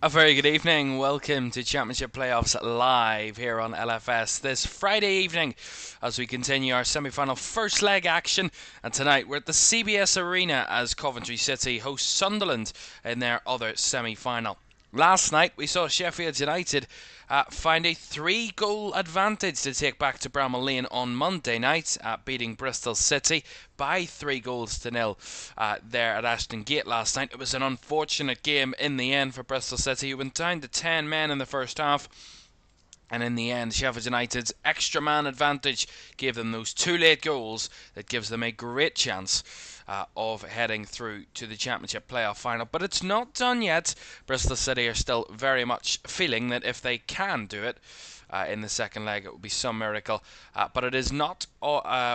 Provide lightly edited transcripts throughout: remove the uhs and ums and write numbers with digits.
A very good evening. Welcome to Championship Playoffs live here on LFS this Friday evening as we continue our semi-final first leg action. And tonight we're at the CBS Arena as Coventry City host Sunderland in their other semi-final. Last night we saw Sheffield United find a 3-goal advantage to take back to Bramall Lane on Monday night, beating Bristol City by 3-0 there at Ashton Gate last night. It was an unfortunate game in the end for Bristol City, who went down to 10 men in the first half. And in the end, Sheffield United's extra man advantage gave them those 2 late goals that gives them a great chance of heading through to the Championship Playoff Final. But it's not done yet. Bristol City are still very much feeling that if they can do it in the second leg, it would be some miracle. But it is not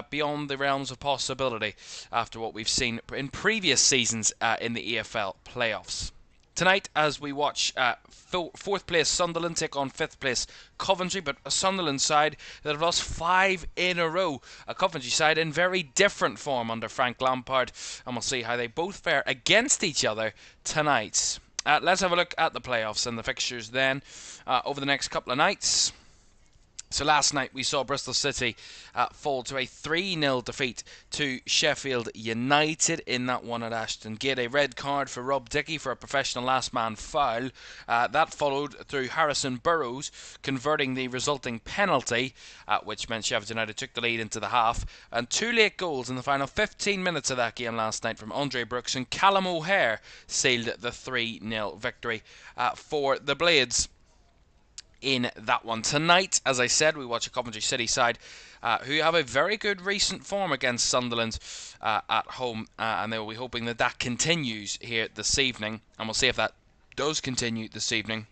beyond the realms of possibility after what we've seen in previous seasons in the EFL playoffs. Tonight, as we watch 4th place Sunderland take on 5th place Coventry, but a Sunderland side that have lost 5 in a row. A Coventry side in very different form under Frank Lampard, and we'll see how they both fare against each other tonight. Let's have a look at the playoffs and the fixtures then over the next couple of nights. So last night we saw Bristol City fall to a 3-0 defeat to Sheffield United in that one at Ashton Gate. A red card for Rob Dickie for a professional last man foul. That followed through Harrison Burrows converting the resulting penalty, which meant Sheffield United took the lead into the half. And 2 late goals in the final 15 minutes of that game last night from Andre Brooks and Callum O'Hare sealed the 3-0 victory for the Blades in that one. Tonight, as I said, we watch a Coventry City side who have a very good recent form against Sunderland at home, and they will be hoping that that continues here this evening, and we'll see if that does continue this evening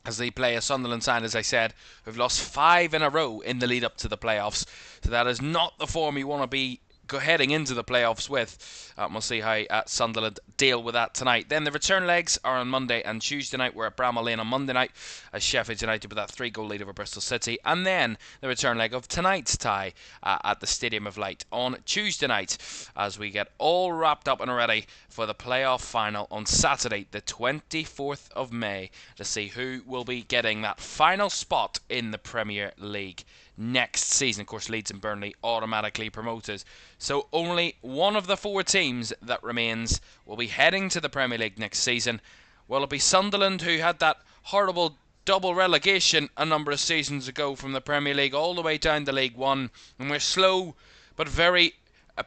as they play a Sunderland side, as I said, who've lost 5 in a row in the lead up to the playoffs. So that is not the form you want to be heading into the playoffs with. We'll see how Sunderland deal with that tonight. Then the return legs are on Monday and Tuesday night. We're at Bramall Lane on Monday night as Sheffield United with that 3-goal lead over Bristol City. And then the return leg of tonight's tie at the Stadium of Light on Tuesday night as we get all wrapped up and ready for the playoff final on Saturday the 24th of May to see who will be getting that final spot in the Premier League next season. Of course, Leeds and Burnley automatically promoted. So only one of the 4 teams that remains will be heading to the Premier League next season. Will it be Sunderland, who had that horrible double relegation a number of seasons ago from the Premier League all the way down to League One, and we're slow but very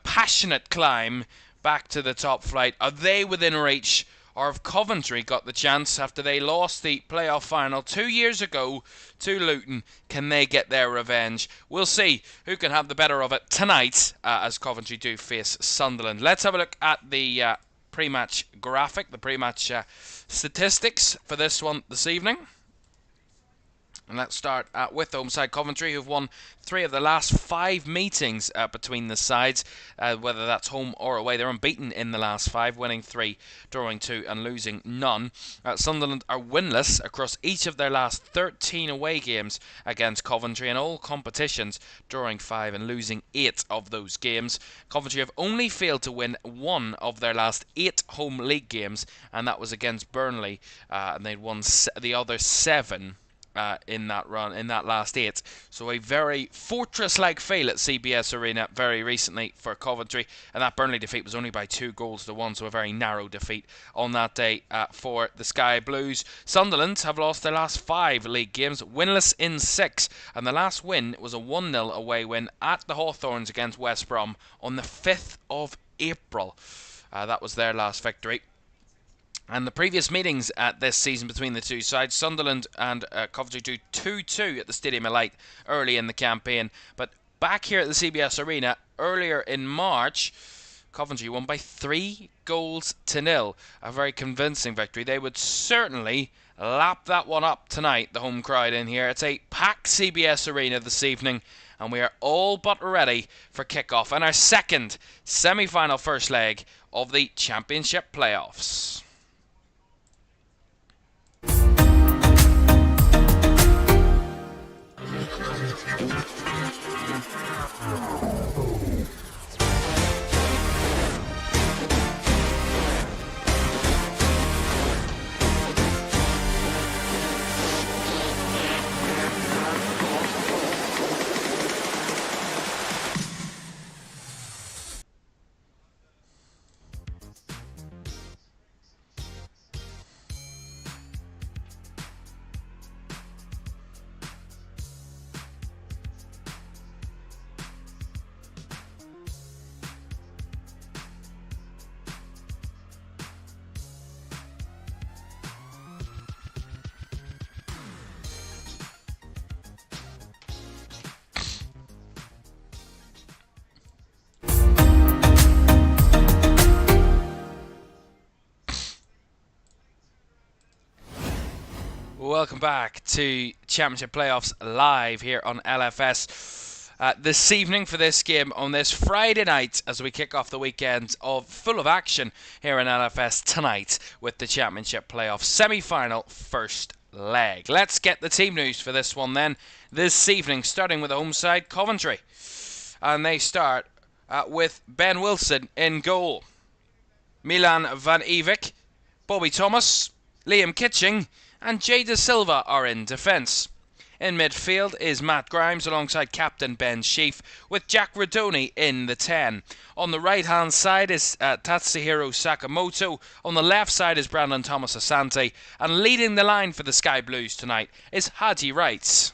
passionate climb back to the top flight? Are they within reach? Or have Coventry got the chance after they lost the playoff final 2 years ago to Luton? Can they get their revenge? We'll see who can have the better of it tonight as Coventry do face Sunderland. Let's have a look at the pre-match graphic, the pre-match statistics for this one this evening. And let's start with home side Coventry, who've won 3 of the last 5 meetings between the sides, whether that's home or away. They're unbeaten in the last 5, winning 3, drawing 2 and losing none. Sunderland are winless across each of their last 13 away games against Coventry in all competitions, drawing 5 and losing 8 of those games. Coventry have only failed to win 1 of their last 8 home league games, and that was against Burnley, and they'd won the other 7 in that run, in that last 8. So a very fortress-like fail at CBS Arena very recently for Coventry, and that Burnley defeat was only by 2-1, so a very narrow defeat on that day for the Sky Blues. Sunderland have lost their last 5 league games, winless in 6, and the last win was a 1-0 away win at the Hawthorns against West Brom on the 5th of April. That was their last victory. And the previous meetings at this season between the two sides, Sunderland and Coventry drew 2-2 at the Stadium of Light early in the campaign. But back here at the CBS Arena earlier in March, Coventry won by 3-0. A very convincing victory. They would certainly lap that one up tonight, the home crowd in here. It's a packed CBS Arena this evening, and we are all but ready for kickoff and our second semi-final first leg of the Championship Playoffs. welcome back to Championship Playoffs Live here on LFS. This evening for this game on this Friday night as we kick off the weekend full of action here in LFS tonight with the Championship Playoffs Semi-Final first leg. Let's get the team news for this one then. This evening, starting with the home side, Coventry. And they start with Ben Wilson in goal. Milan Van Evik, Bobby Thomas, Liam Kitching and Jay De Silva are in defence. In midfield is Matt Grimes alongside captain Ben Sheaf with Jack Rodoni in the 10. On the right hand side is Tatsuhiro Sakamoto. On the left side is Brandon Thomas Asante. And leading the line for the Sky Blues tonight is Haji Wright.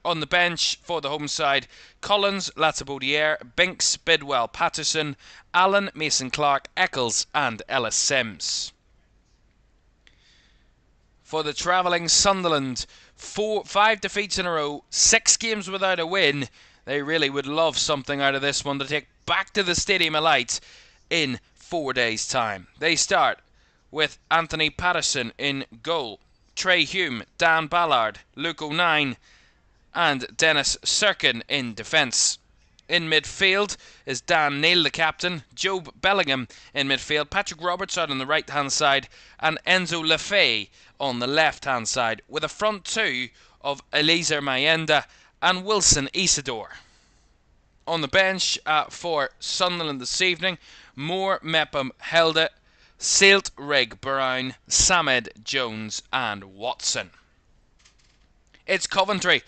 On the bench for the home side, Collins, Latabaudiere, Binks, Bidwell, Patterson, Allen, Mason Clark, Eccles and Ellis Sims. For the travelling Sunderland, 5 defeats in a row, 6 games without a win. They really would love something out of this one to take back to the Stadium of Light in 4 days' time. They start with Anthony Patterson in goal, Trey Hume, Dan Ballard, Luke O'Nien and Dennis Serkin in defence. In midfield is Dan Neal, the captain, Job Bellingham in midfield, Patrick Roberts out on the right-hand side, and Enzo Lefebvre on the left-hand side, with a front two of Eliezer Mayenda and Wilson Isidore. On the bench for Sunderland this evening, Moore, Mepham, Helde, Silt, Rigg, Brown, Samed, Jones and Watson. It's Coventry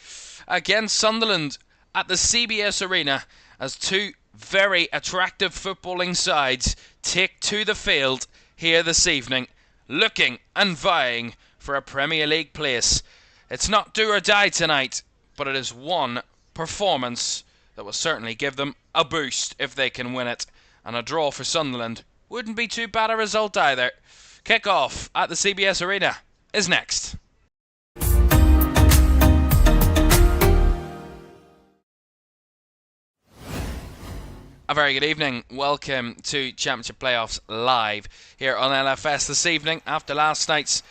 against Sunderland at the CBS Arena as two very attractive footballing sides take to the field here this evening, looking and vying for a Premier League place. It's not do or die tonight, but it is one performance that will certainly give them a boost if they can win it. And a draw for Sunderland wouldn't be too bad a result either. Kick-off at the CBS Arena is next. A very good evening. Welcome to Championship Playoffs Live here on LFS this evening after last night's,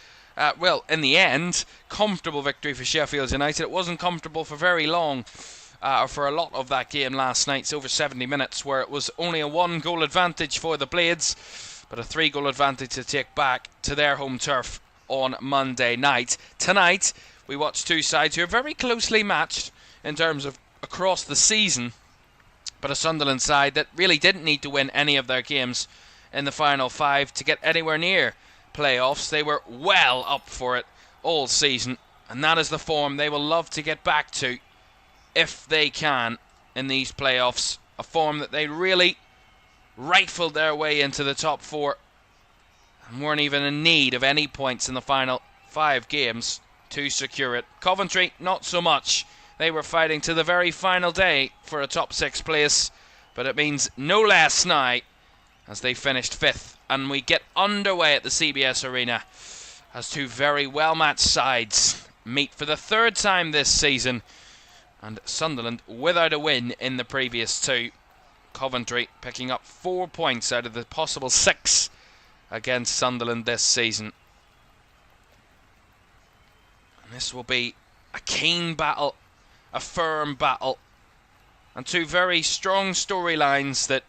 in the end, comfortable victory for Sheffield United. It wasn't comfortable for very long, or for a lot of that game last night. It's over 70 minutes where it was only a 1-goal advantage for the Blades, but a 3-goal advantage to take back to their home turf on Monday night. Tonight, we watch two sides who are very closely matched in terms of across the season, but a Sunderland side that really didn't need to win any of their games in the final 5 to get anywhere near playoffs. They were well up for it all season, and that is the form they will love to get back to if they can in these playoffs. A form that they really rifled their way into the top 4 and weren't even in need of any points in the final 5 games to secure it. Coventry, not so much. They were fighting to the very final day for a top 6 place, but it means no less now as they finished 5th, and we get underway at the CBS Arena as two very well-matched sides meet for the 3rd time this season, and Sunderland without a win in the previous 2. Coventry picking up 4 points out of the possible 6 against Sunderland this season. And this will be a keen battle, a firm battle, and two very strong storylines that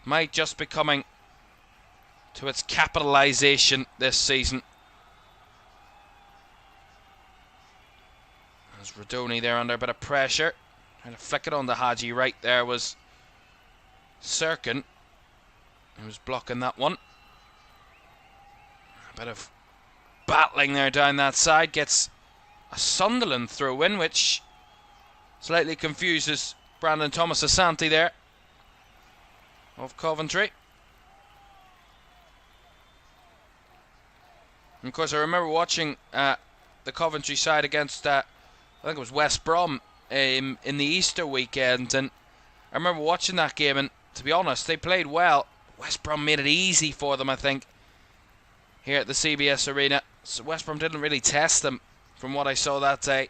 might just be coming to its capitalisation this season. There's Rodoni there under a bit of pressure, trying to flick it on to Haji. Right there was Serkin, who was blocking that one. A bit of battling there down that side, gets a Sunderland throw-in, which slightly confuses Brandon Thomas Asante there of Coventry. And of course, I remember watching the Coventry side against, I think it was West Brom in the Easter weekend, and I remember watching that game, and to be honest, they played well. West Brom made it easy for them, I think, here at the CBS Arena. So West Brom didn't really test them from what I saw that day.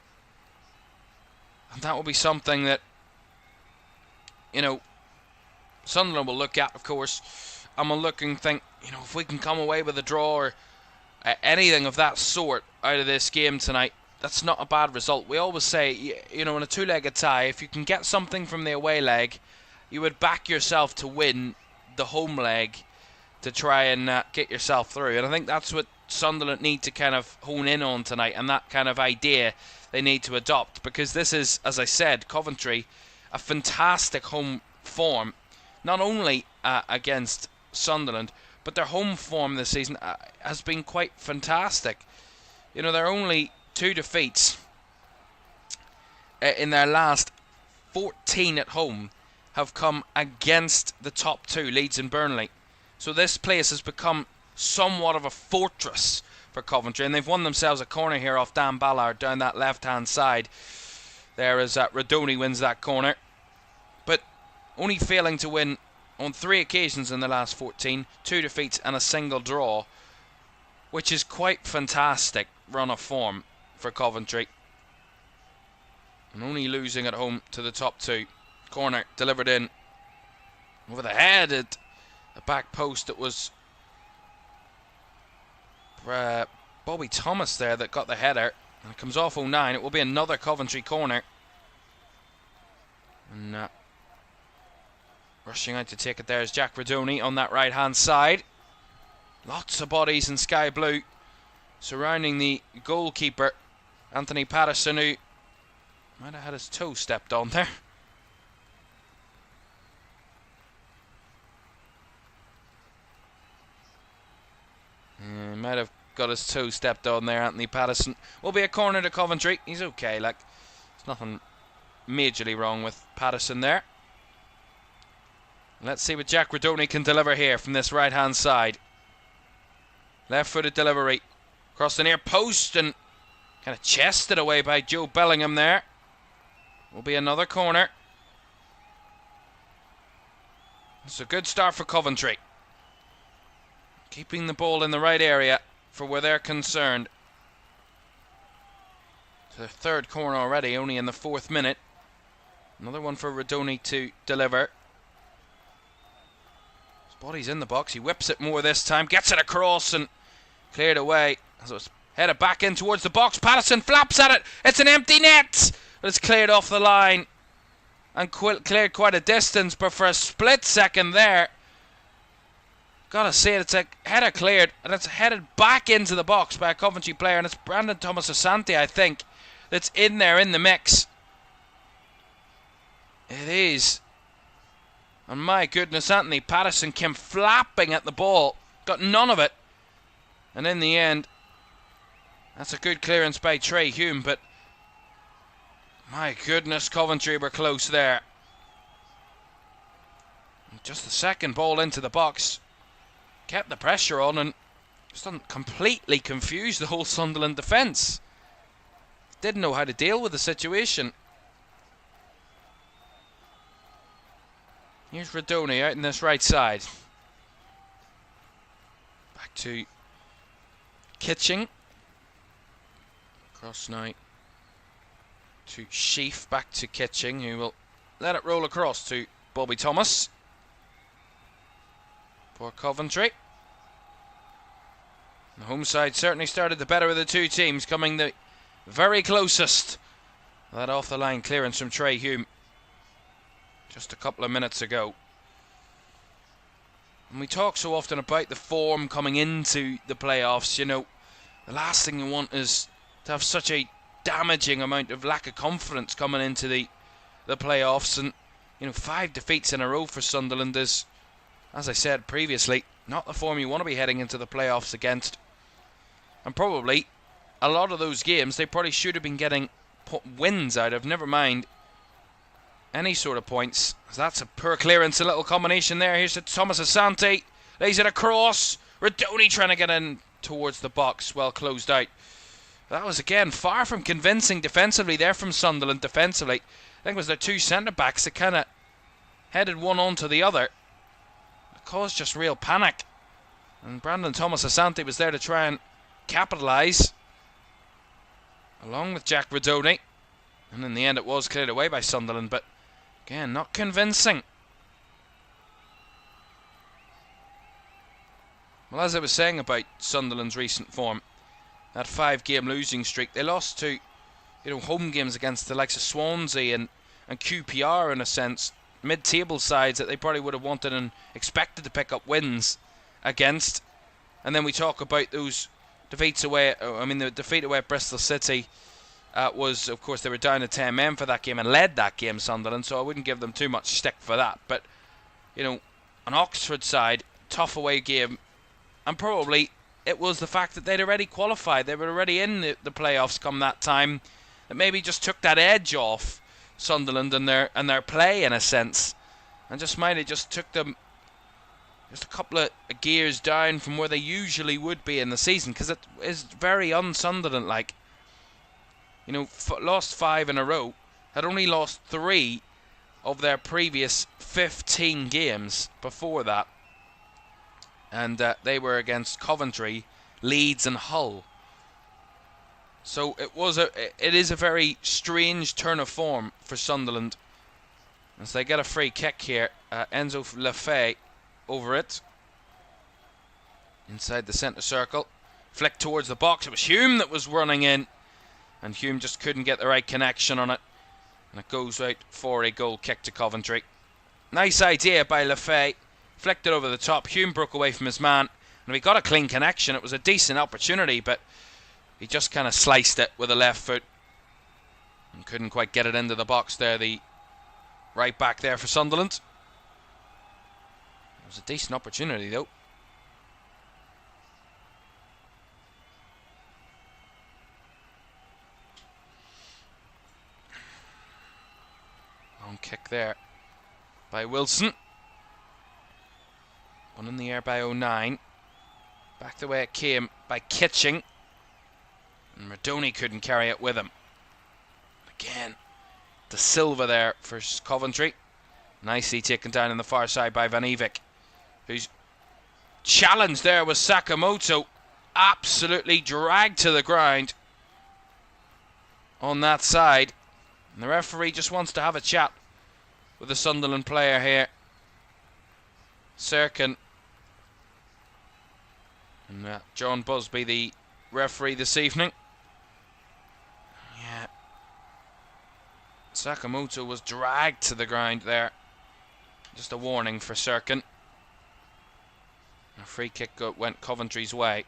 And that will be something that, Sunderland will look at, of course, and will look and think, if we can come away with a draw or anything of that sort out of this game tonight, that's not a bad result. We always say, you know, in a two-legged tie, if you can get something from the away leg, you would back yourself to win the home leg to try and get yourself through. And I think that's what Sunderland need to kind of hone in on tonight, and that kind of idea they need to adopt, because this is, as I said, Coventry, a fantastic home form, not only against Sunderland, but their home form this season has been quite fantastic. You know, they're only 2 defeats in their last 14 at home have come against the top 2, Leeds and Burnley. So this place has become somewhat of a fortress for Coventry, and they've won themselves a corner here off Dan Ballard down that left-hand side. There is Radoni wins that corner, but only failing to win on 3 occasions in the last 14, 2 defeats and a single draw, which is quite fantastic run of form for Coventry. And only losing at home to the top 2. Corner delivered in over the head at the back post. It was Bobby Thomas there that got the header, and it comes off 09. It will be another Coventry corner, and rushing out to take it there is Jack Radoni on that right hand side. Lots of bodies in sky blue surrounding the goalkeeper Anthony Patterson, who might have had his toe stepped on there. Might have got his toe stepped on there, Anthony Patterson. Will be a corner to Coventry. He's okay, like, there's nothing majorly wrong with Patterson there. Let's see what Jack Radoni can deliver here from this right hand side. Left-footed delivery across the near post and kind of chested away by Joe Bellingham there. Will be another corner. It's a good start for Coventry, keeping the ball in the right area for where they're concerned. It's their 3rd corner already, only in the 4th minute. Another one for Radoni to deliver. His body's in the box. He whips it more this time. Gets it across and cleared away as it was headed back in towards the box. Patterson flaps at it. It's an empty net, but it's cleared off the line and cleared quite a distance. But for a split second there, gotta say it's a header cleared, and it's headed back into the box by a Coventry player, and it's Brandon Thomas Asante, I think, that's in there in the mix. It is. And my goodness, Anthony Patterson came flapping at the ball, got none of it, and in the end, that's a good clearance by Trey Hume, but my goodness, Coventry were close there. And just the second ball into the box kept the pressure on and just completely confused the whole Sunderland defence. Didn't know how to deal with the situation. Here's Radoni out in this right side. Back to Kitching. Cross now to Sheaf, back to Kitching, who will let it roll across to Bobby Thomas for Coventry. The home side certainly started the better of the 2 teams, coming the very closest. That off the line clearance from Trey Hume just a couple of minutes ago. And we talk so often about the form coming into the playoffs. You know, the last thing you want is to have such a damaging amount of lack of confidence coming into the playoffs. And, you know, 5 defeats in a row for Sunderland is, as I said previously, not the form you want to be heading into the playoffs against. And probably a lot of those games they probably should have been getting wins out of, never mind any sort of points. That's a poor clearance, a little combination there. Here's to Thomas Asante, lays it across. Radoni trying to get in towards the box, well closed out. That was again far from convincing defensively there from Sunderland. Defensively, I think it was their 2 centre backs that kind of headed one onto the other. It caused just real panic, and Brandon Thomas Asante was there to try and capitalise along with Jack Radoni, and in the end it was cleared away by Sunderland, but again not convincing. Well, as I was saying about Sunderland's recent form, that 5-game losing streak, they lost to home games against the likes of Swansea and QPR, in a sense, mid-table sides that they probably would have wanted and expected to pick up wins against. And then we talk about those defeats away. The defeat away at Bristol City was, of course, they were down to 10 men for that game and led that game, Sunderland, so I wouldn't give them too much stick for that. But, an Oxford side, tough away game, and probably it was the fact that they'd already qualified. They were already in the playoffs come that time, that maybe just took that edge off Sunderland and their play, in a sense, and just might have just took them just a couple of gears down from where they usually would be in the season, because it is very un-Sunderland like. Lost 5 in a row, had only lost 3 of their previous 15 games before that, and they were against Coventry, Leeds and Hull. So it is a very strange turn of form for Sunderland, as they get a free kick here. Enzo Lefebvre over it inside the centre circle, flick towards the box. It was Hume that was running in, and Hume just couldn't get the right connection on it, and it goes out for a goal kick to Coventry. Nice idea by Lefebvre, flicked it over the top. Hume broke away from his man, and we got a clean connection. It was a decent opportunity, but he just kind of sliced it with a left foot and couldn't quite get it into the box there, the right back there for Sunderland. It was a decent opportunity though. Long kick there by Wilson. One in the air by 09. Back the way it came by Kitching. And Radoni couldn't carry it with him. Again, De Silva there for Coventry. Nicely taken down on the far side by Van Evik, whose challenge there was Sakamoto. Absolutely dragged to the ground on that side. And the referee just wants to have a chat with the Sunderland player here, Serkin. And John Busby, the referee this evening. Yeah. Sakamoto was dragged to the ground there. Just a warning for Serkin. A free kick went Coventry's way.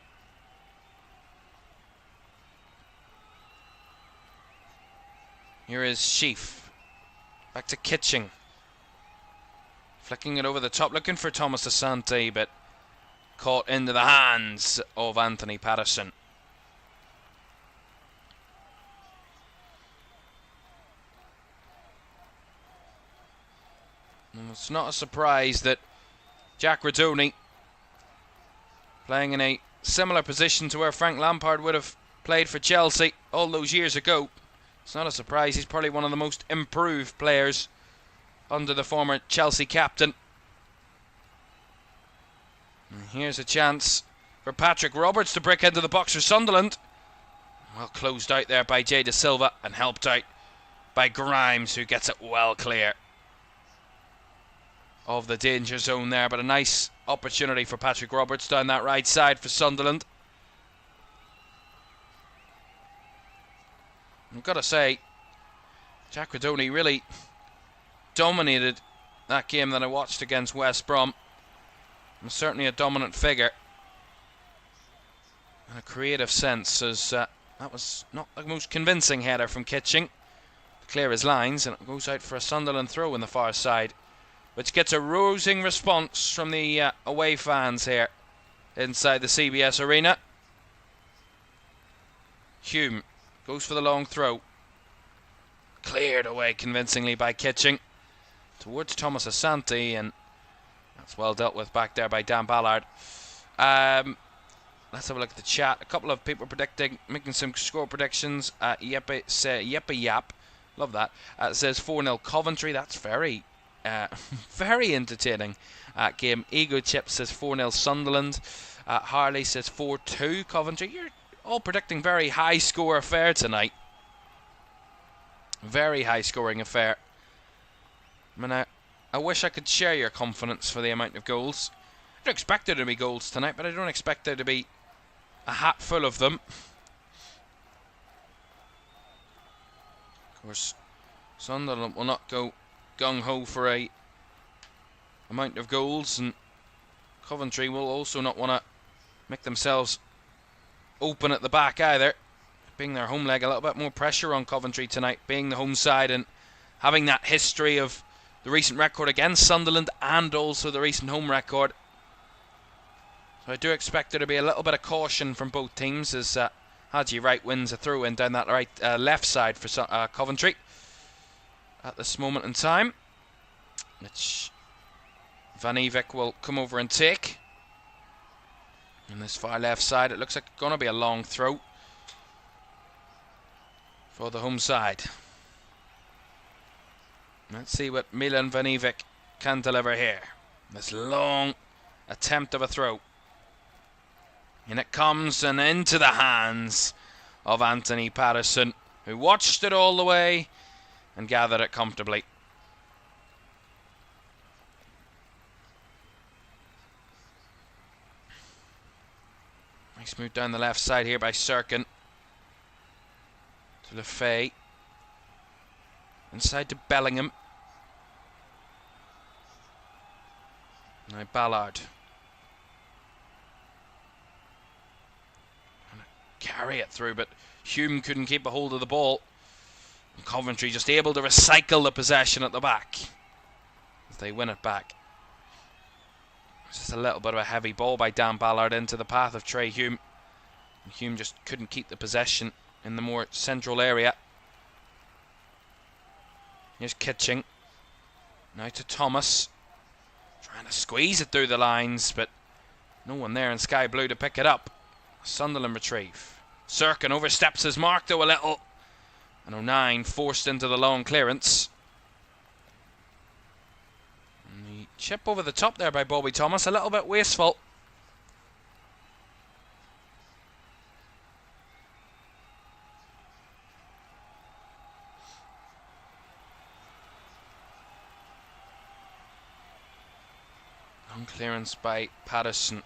Here is Sheaf. Back to Kitching. Flicking it over the top, looking for Thomas Asante, but caught into the hands of Anthony Patterson. And it's not a surprise that Jack Radoni, playing in a similar position to where Frank Lampard would have played for Chelsea all those years ago, it's not a surprise he's probably one of the most improved players under the former Chelsea captain. And here's a chance for Patrick Roberts to break into the box for Sunderland. Well closed out there by Jay De Silva and helped out by Grimes, who gets it well clear of the danger zone there. But a nice opportunity for Patrick Roberts down that right side for Sunderland. I've got to say, Jack Radoni really dominated that game that I watched against West Brom. Was certainly a dominant figure in a creative sense, as that was not the most convincing header from Kitching to clear his lines, and it goes out for a Sunderland throw in the far side, which gets a rousing response from the away fans here inside the CBS Arena. Hume goes for the long throw. Cleared away convincingly by Kitching towards Thomas Asante, and that's well dealt with back there by Dan Ballard. Let's have a look at the chat. A couple of people making some score predictions. Yeppe Yap, love that. Says 4-0 Coventry. That's very, very entertaining game. Ego Chip says 4-0 Sunderland. Harley says 4-2 Coventry. You're all predicting very high score affair tonight. Very high scoring affair. I mean, I wish I could share your confidence for the amount of goals. I don't expect there to be goals tonight, but I don't expect there to be a hat full of them. course, Sunderland will not go gung-ho for a amount of goals, and Coventry will also not want to make themselves open at the back either. Being their home leg, a little bit more pressure on Coventry tonight, being the home side and having that history of the recent record against Sunderland and also the recent home record. So I do expect there to be a little bit of caution from both teams as Haji Wright wins a throw-in down that left side for Coventry at this moment in time, which Van Evek will come over and take. On this far left side, it looks like it's going to be a long throw for the home side. Let's see what Milan Van Evek can deliver here. This long attempt of a throw. And it comes and into the hands of Anthony Patterson, who watched it all the way and gathered it comfortably. Nice move down the left side here by Sirkin. To Lefay. Inside to Bellingham. Now Ballard. Carry it through, but Hume couldn't keep a hold of the ball. And Coventry just able to recycle the possession at the back as they win it back. It's just a little bit of a heavy ball by Dan Ballard into the path of Trey Hume. And Hume just couldn't keep the possession in the more central area. Here's Kitching. Now to Thomas. Trying to squeeze it through the lines, but no one there in sky blue to pick it up. Sunderland retrieve. Sirkin oversteps his mark though a little. And O'Nien forced into the long clearance. And the chip over the top there by Bobby Thomas, a little bit wasteful. Long clearance by Patterson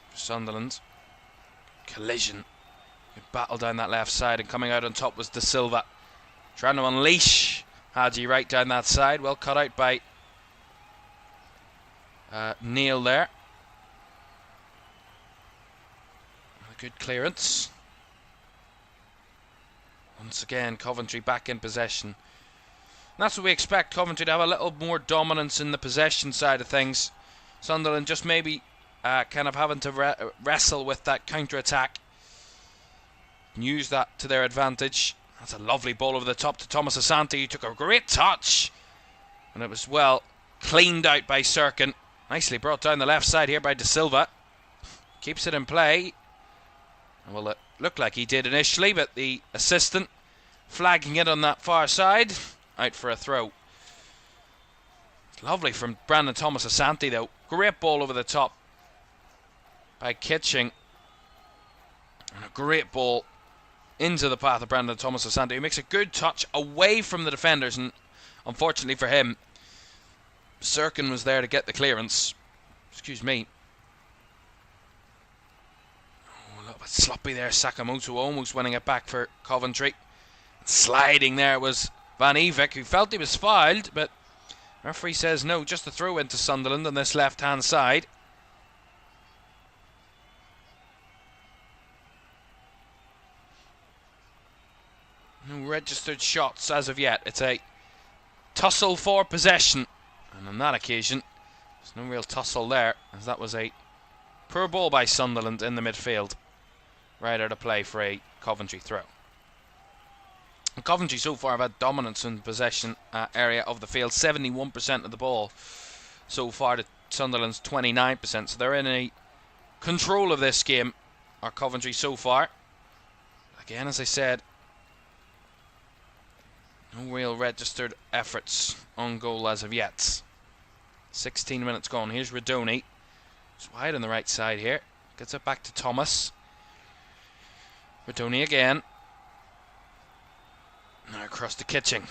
for Sunderland. Collision. Good battle down that left side, and coming out on top was De Silva. Trying to unleash Haji Wright down that side. Well cut out by Neil there. A good clearance. Once again, Coventry back in possession. And that's what we expect Coventry to have a little more dominance in the possession side of things. Sunderland just maybe kind of having to wrestle with that counter-attack. Use that to their advantage. That's a lovely ball over the top to Thomas Asante, who took a great touch. And it was well cleaned out by Sirkin. Nicely brought down the left side here by De Silva. Keeps it in play. Well, it looked like he did initially, but the assistant flagging it on that far side. Out for a throw. Lovely from Brandon Thomas Asante though. Great ball over the top by Kitching. And a great ball into the path of Brandon Thomas Asante, who makes a good touch away from the defenders, and unfortunately for him, Sirkin was there to get the clearance. Excuse me. Oh, a little bit sloppy there. Sakamoto almost winning it back for Coventry. Sliding there was Van Evek, who felt he was fouled, but referee says no, just a throw into Sunderland on this left-hand side. No registered shots as of yet. It's a tussle for possession. And on that occasion, there's no real tussle there, as that was a poor ball by Sunderland in the midfield. Right out of play for a Coventry throw. And Coventry so far have had dominance in the possession area of the field. 71% of the ball so far to Sunderland's 29%. So they're in a control of this game, are Coventry so far. Again, as I said, no real registered efforts on goal as of yet. 16 minutes gone. Here's Radoni. It's wide on the right side here. Gets it back to Thomas. Radoni again. Now across to Kitching.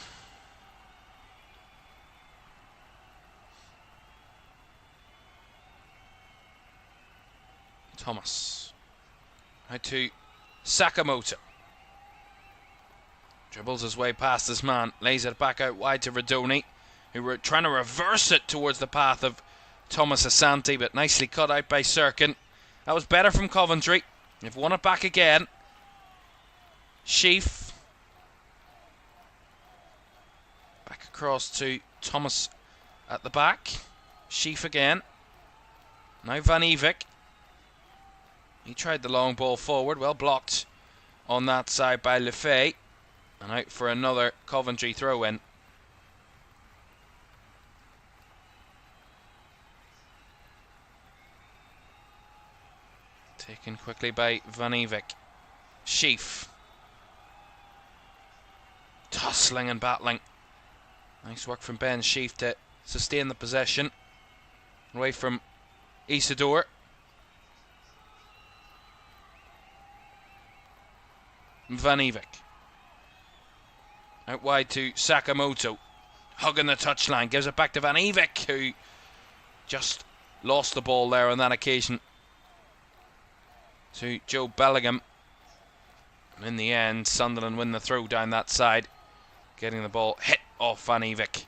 Thomas. Now to Sakamoto. Dribbles his way past his man, lays it back out wide to Radoni, who were trying to reverse it towards the path of Thomas Asante, but nicely cut out by Serkin. That was better from Coventry. They've won it back again. Sheaf. Back across to Thomas at the back. Sheaf again. Now Van Evik. He tried the long ball forward, well blocked on that side by Lefay. And out for another Coventry throw-in. Taken quickly by Van Evik. Sheaf. Tussling and battling. Nice work from Ben Sheaf to sustain the possession. Away from Isidore. Van Evik. Out wide to Sakamoto. Hugging the touchline. Gives it back to Van Evik, who just lost the ball there on that occasion to Joe Bellingham. And in the end, Sunderland win the throw down that side, getting the ball hit off Van Evik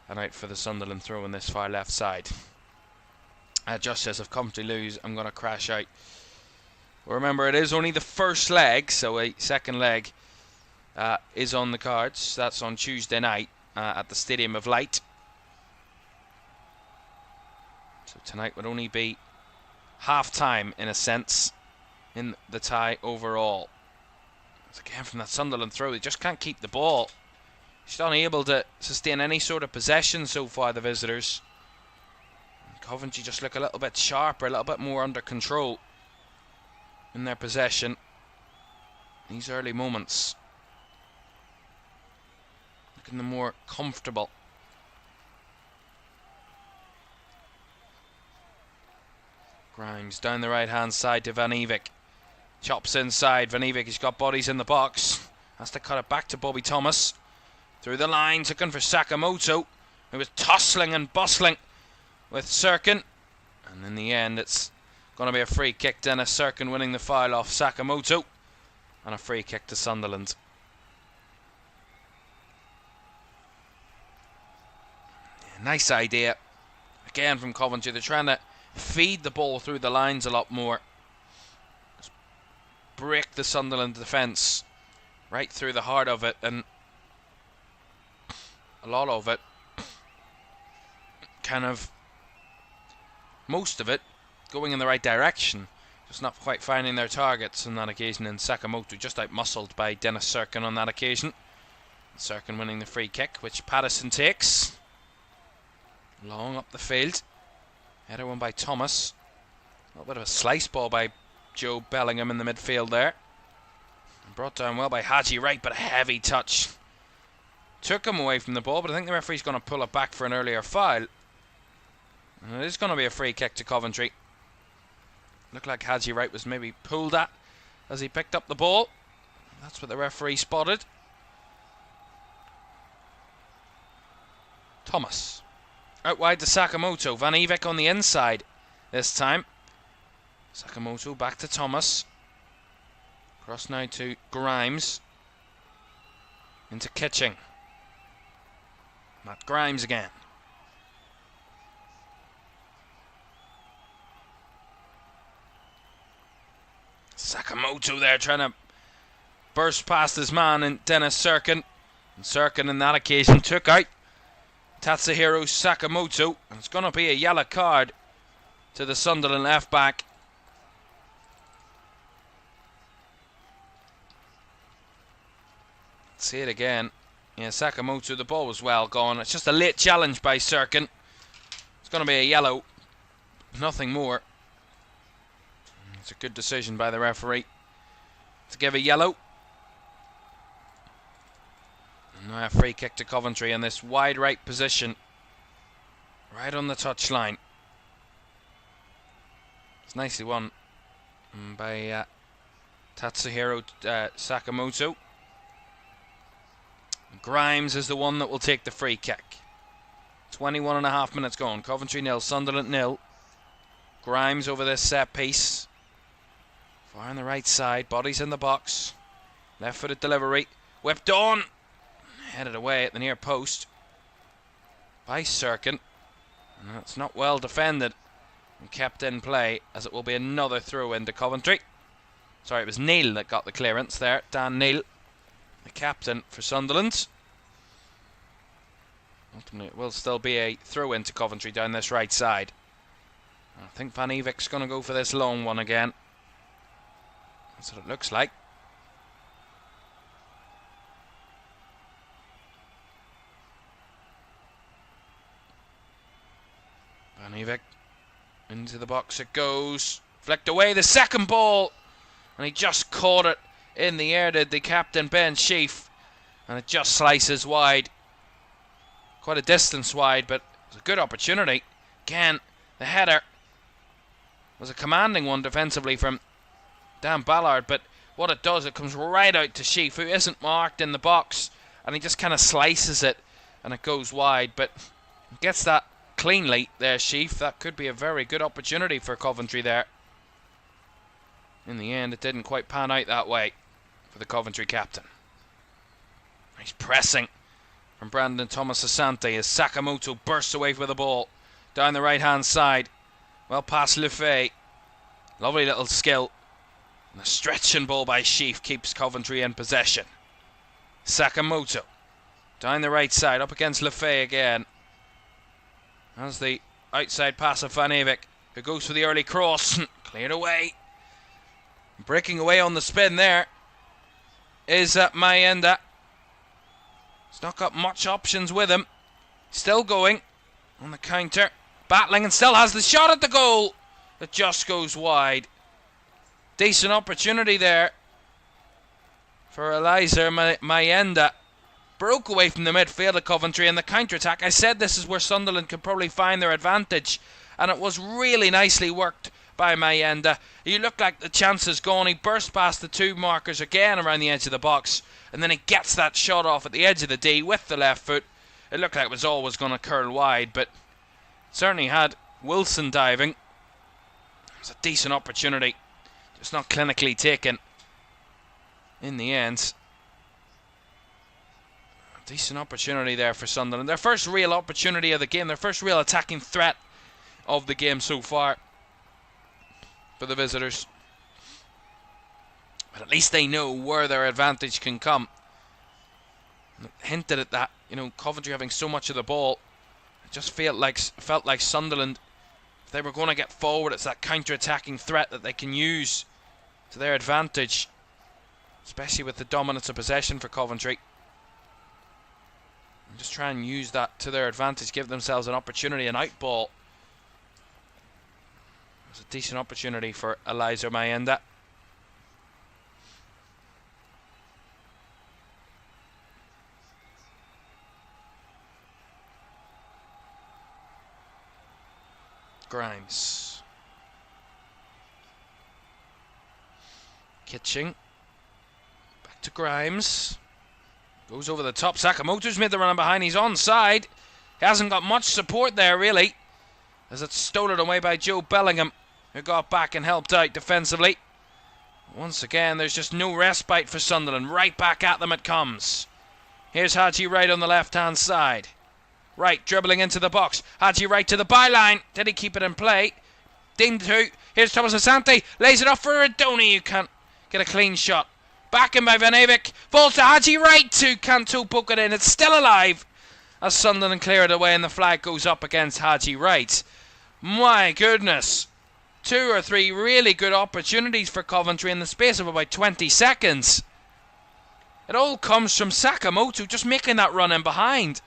and out for the Sunderland throw on this far left side. Just says if Coventry lose, I'm going to crash out. Well, remember, it is only the first leg, so a second leg is on the cards. That's on Tuesday night at the Stadium of Light. So tonight would only be half-time, in a sense, in the tie overall. As again from that Sunderland throw, they just can't keep the ball. Just unable to sustain any sort of possession so far, the visitors. And Coventry just look a little bit sharper, a little bit more under control in their possession. These early moments. Looking the more comfortable. Grimes down the right hand side to Van Evik. Chops inside. Van Evik has got bodies in the box. Has to cut it back to Bobby Thomas. Through the lines, looking for Sakamoto, who was tussling and bustling with Serkin. And in the end, it's going to be a free kick. Dennis Serkin winning the foul off Sakamoto. And a free kick to Sunderland. Yeah, nice idea. Again from Coventry. They're trying to feed the ball through the lines a lot more. Just break the Sunderland defence right through the heart of it, and a lot of it, kind of most of it, going in the right direction, just not quite finding their targets on that occasion. And Sakamoto just out-muscled by Dennis Serkin on that occasion. Serkin winning the free kick, which Patterson takes long up the field. Header won by Thomas. A little bit of a slice ball by Joe Bellingham in the midfield there. And brought down well by Haji Wright, but a heavy touch took him away from the ball. But I think the referee's going to pull it back for an earlier foul. And it is going to be a free kick to Coventry. Looked like Haji Wright was maybe pulled at as he picked up the ball. That's what the referee spotted. Thomas. Out wide to Sakamoto. Van Evik on the inside this time. Sakamoto back to Thomas. Cross now to Grimes. Into Kitching. Matt Grimes again. Sakamoto there trying to burst past his man and Dennis Serkin. And Serkin on that occasion took out Tatsuhiro Sakamoto. And it's going to be a yellow card to the Sunderland left back. Let's see it again. Yeah, Sakamoto, the ball was well gone. It's just a late challenge by Serkin. It's going to be a yellow. Nothing more. It's a good decision by the referee to give a yellow. And now a free kick to Coventry in this wide right position. Right on the touchline. It's nicely won by Tatsuhiro Sakamoto. Grimes is the one that will take the free kick. 21.5 minutes gone. Coventry 0, Sunderland 0. Grimes over this set piece. Far on the right side. Bodies in the box. Left footed delivery. Whipped on. Headed away at the near post by Sirkin. And that's not well defended and kept in play, as it will be another throw into Coventry. Sorry, it was Neil that got the clearance there. Dan Neil, the captain for Sunderland. Ultimately, it will still be a throw into Coventry down this right side. I think Van Evik's going to go for this long one again. That's what it looks like. Van Evik, into the box it goes. Flicked away the second ball. And he just caught it in the air, did the captain, Ben Sheaf. And it just slices wide. Quite a distance wide, but it was a good opportunity. Again, the header was a commanding one defensively from Dan Ballard, but what it does, it comes right out to Sheaf, who isn't marked in the box, and he just kind of slices it, and it goes wide, but gets that cleanly there, Sheaf. That could be a very good opportunity for Coventry there. In the end, it didn't quite pan out that way for the Coventry captain. Nice pressing from Brandon Thomas Asante as Sakamoto bursts away with the ball down the right hand side. Well past Lefay. Lovely little skill. And a stretching ball by Sheaf keeps Coventry in possession. Sakamoto down the right side, up against Lefay again. As the outside pass of Van Evik, who goes for the early cross. Cleared away. Breaking away on the spin there is Mayenda. He's not got much options with him. Still going on the counter. Battling and still has the shot at the goal. It just goes wide. Decent opportunity there for Eliza Mayenda. Broke away from the midfield of Coventry in the counter-attack. I said this is where Sunderland could probably find their advantage, and it was really nicely worked by Mayenda. He looked like the chance is gone. He burst past the two markers again around the edge of the box, and then he gets that shot off at the edge of the D with the left foot. It looked like it was always going to curl wide, but certainly had Wilson diving. It was a decent opportunity, just not clinically taken in the end. A decent opportunity there for Sunderland. Their first real opportunity of the game, their first real attacking threat of the game so far for the visitors. But at least they know where their advantage can come. Hinted at that, Coventry having so much of the ball. It just felt like Sunderland, if they were going to get forward, it's that counter-attacking threat that they can use to their advantage, especially with the dominance of possession for Coventry. And just try and use that to their advantage, give themselves an opportunity, an out ball. It was a decent opportunity for Eliza Mayenda. Grimes. Kitching. Back to Grimes. Goes over the top. Sakamoto's made the run behind. He's onside. He hasn't got much support there, really, as it's stolen away by Joe Bellingham, who got back and helped out defensively. Once again, there's just no respite for Sunderland. Right back at them it comes. Here's Haji Wright on the left-hand side. Wright dribbling into the box. Haji Wright to the byline. Did he keep it in play? Ding to. Here's Thomas Asante. Lays it off for Adoni. You can't get a clean shot. Back in by Van Evik. Falls to Haji Wright too. Canto poke it in. It's still alive as Sunderland clear it away and the flag goes up against Haji Wright. My goodness. 2 or 3 really good opportunities for Coventry in the space of about 20 seconds. It all comes from Sakamoto just making that run in behind.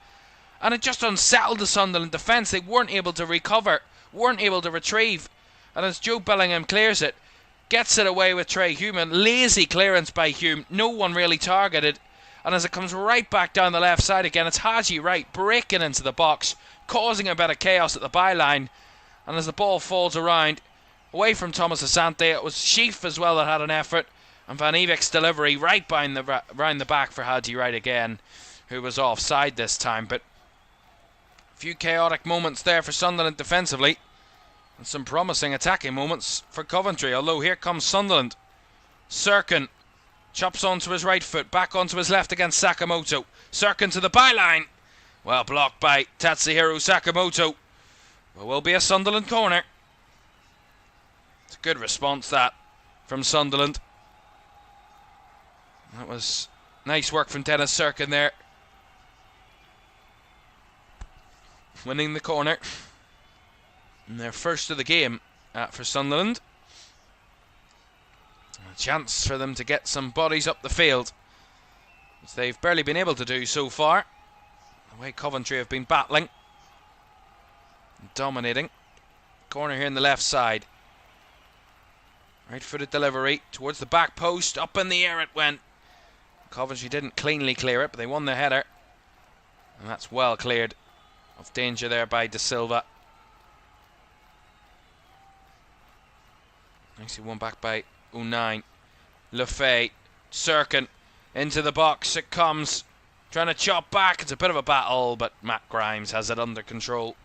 And it just unsettled the Sunderland defence. They weren't able to recover, weren't able to retrieve. And as Joe Bellingham clears it, gets it away with Trey Hume. Lazy clearance by Hume, no one really targeted. And as it comes right back down the left side again, it's Haji Wright breaking into the box, causing a bit of chaos at the byline. And as the ball falls around, away from Thomas Asante, it was Sheaf as well that had an effort. And Van Evik's delivery right round the back for Haji Wright again, who was offside this time. But a few chaotic moments there for Sunderland defensively, and some promising attacking moments for Coventry. Although here comes Sunderland. Sirkin Chops onto his right foot, back onto his left against Sakamoto. Circling to the byline. Well blocked by Tatsuhiro Sakamoto. Well, will be a Sunderland corner. It's a good response, that, from Sunderland. That was nice work from Dennis Cirkin there. Winning the corner. And their first of the game for Sunderland. A chance for them to get some bodies up the field, which they've barely been able to do so far. The way Coventry have been battling, dominating. Corner here in the left side. Right footed delivery towards the back post. Up in the air it went. Coventry didn't cleanly clear it, but they won the header. And that's well cleared of danger there by De Silva. Nicely won back by Unai. Lefay, Cirkin, into the box it comes. Trying to chop back. It's a bit of a battle, but Matt Grimes has it under control.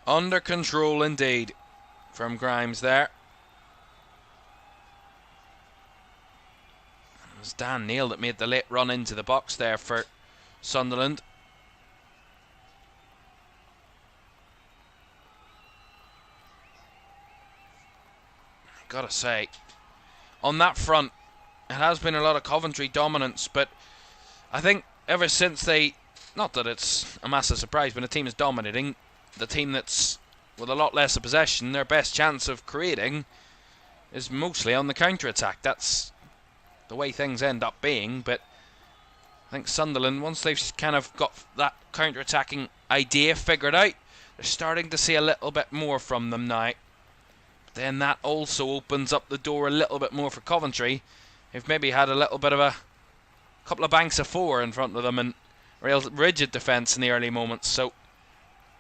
Under control indeed from Grimes there. It was Dan Neil that made the late run into the box there for Sunderland. Gotta say, on that front, it has been a lot of Coventry dominance, but I think ever since they, not that it's a massive surprise when a team is dominating, the team that's with a lot less of possession, their best chance of creating is mostly on the counter-attack. That's the way things end up being, but I think Sunderland, once they've kind of got that counter-attacking idea figured out, they're starting to see a little bit more from them now. Then that also opens up the door a little bit more for Coventry. They've maybe had a little bit of a couple of banks of four in front of them and real rigid defence in the early moments, so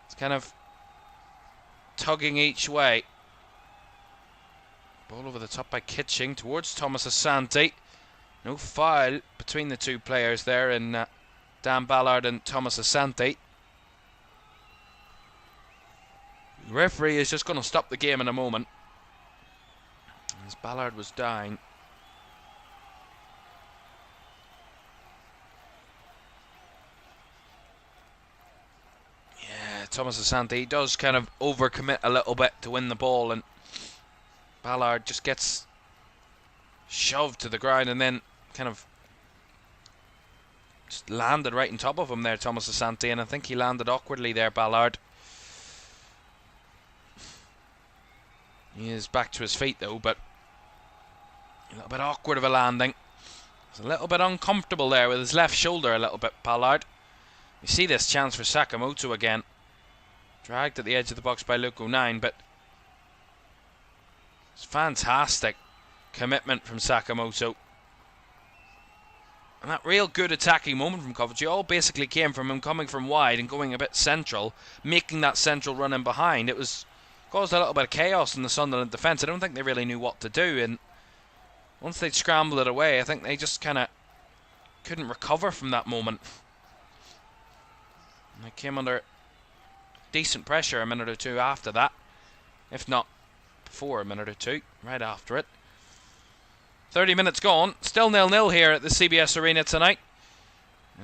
it's kind of tugging each way. Ball over the top by Kitching towards Thomas Asante. No foul between the two players there in Dan Ballard and Thomas Asante. The referee is just going to stop the game in a moment, as Ballard was down. Yeah, Thomas Asante, he does kind of overcommit a little bit to win the ball, and Ballard just gets shoved to the ground and then kind of just landed right on top of him there, Thomas Asante, and I think he landed awkwardly there, Ballard. He is back to his feet though, but a little bit awkward of a landing. He's a little bit uncomfortable there with his left shoulder a little bit, Ballard. You see this chance for Sakamoto again. Dragged at the edge of the box by Luke O'Nien, but it's fantastic commitment from Sakamoto. And that real good attacking moment from Coventry all basically came from him coming from wide and going a bit central, making that central run in behind. It was caused a little bit of chaos in the Sunderland defence. I don't think they really knew what to do, and once they'd scrambled it away, I think they just kind of couldn't recover from that moment. And they came under decent pressure a minute or two after that, if not before a minute or two, right after it. 30 minutes gone, still 0-0 here at the CBS Arena tonight.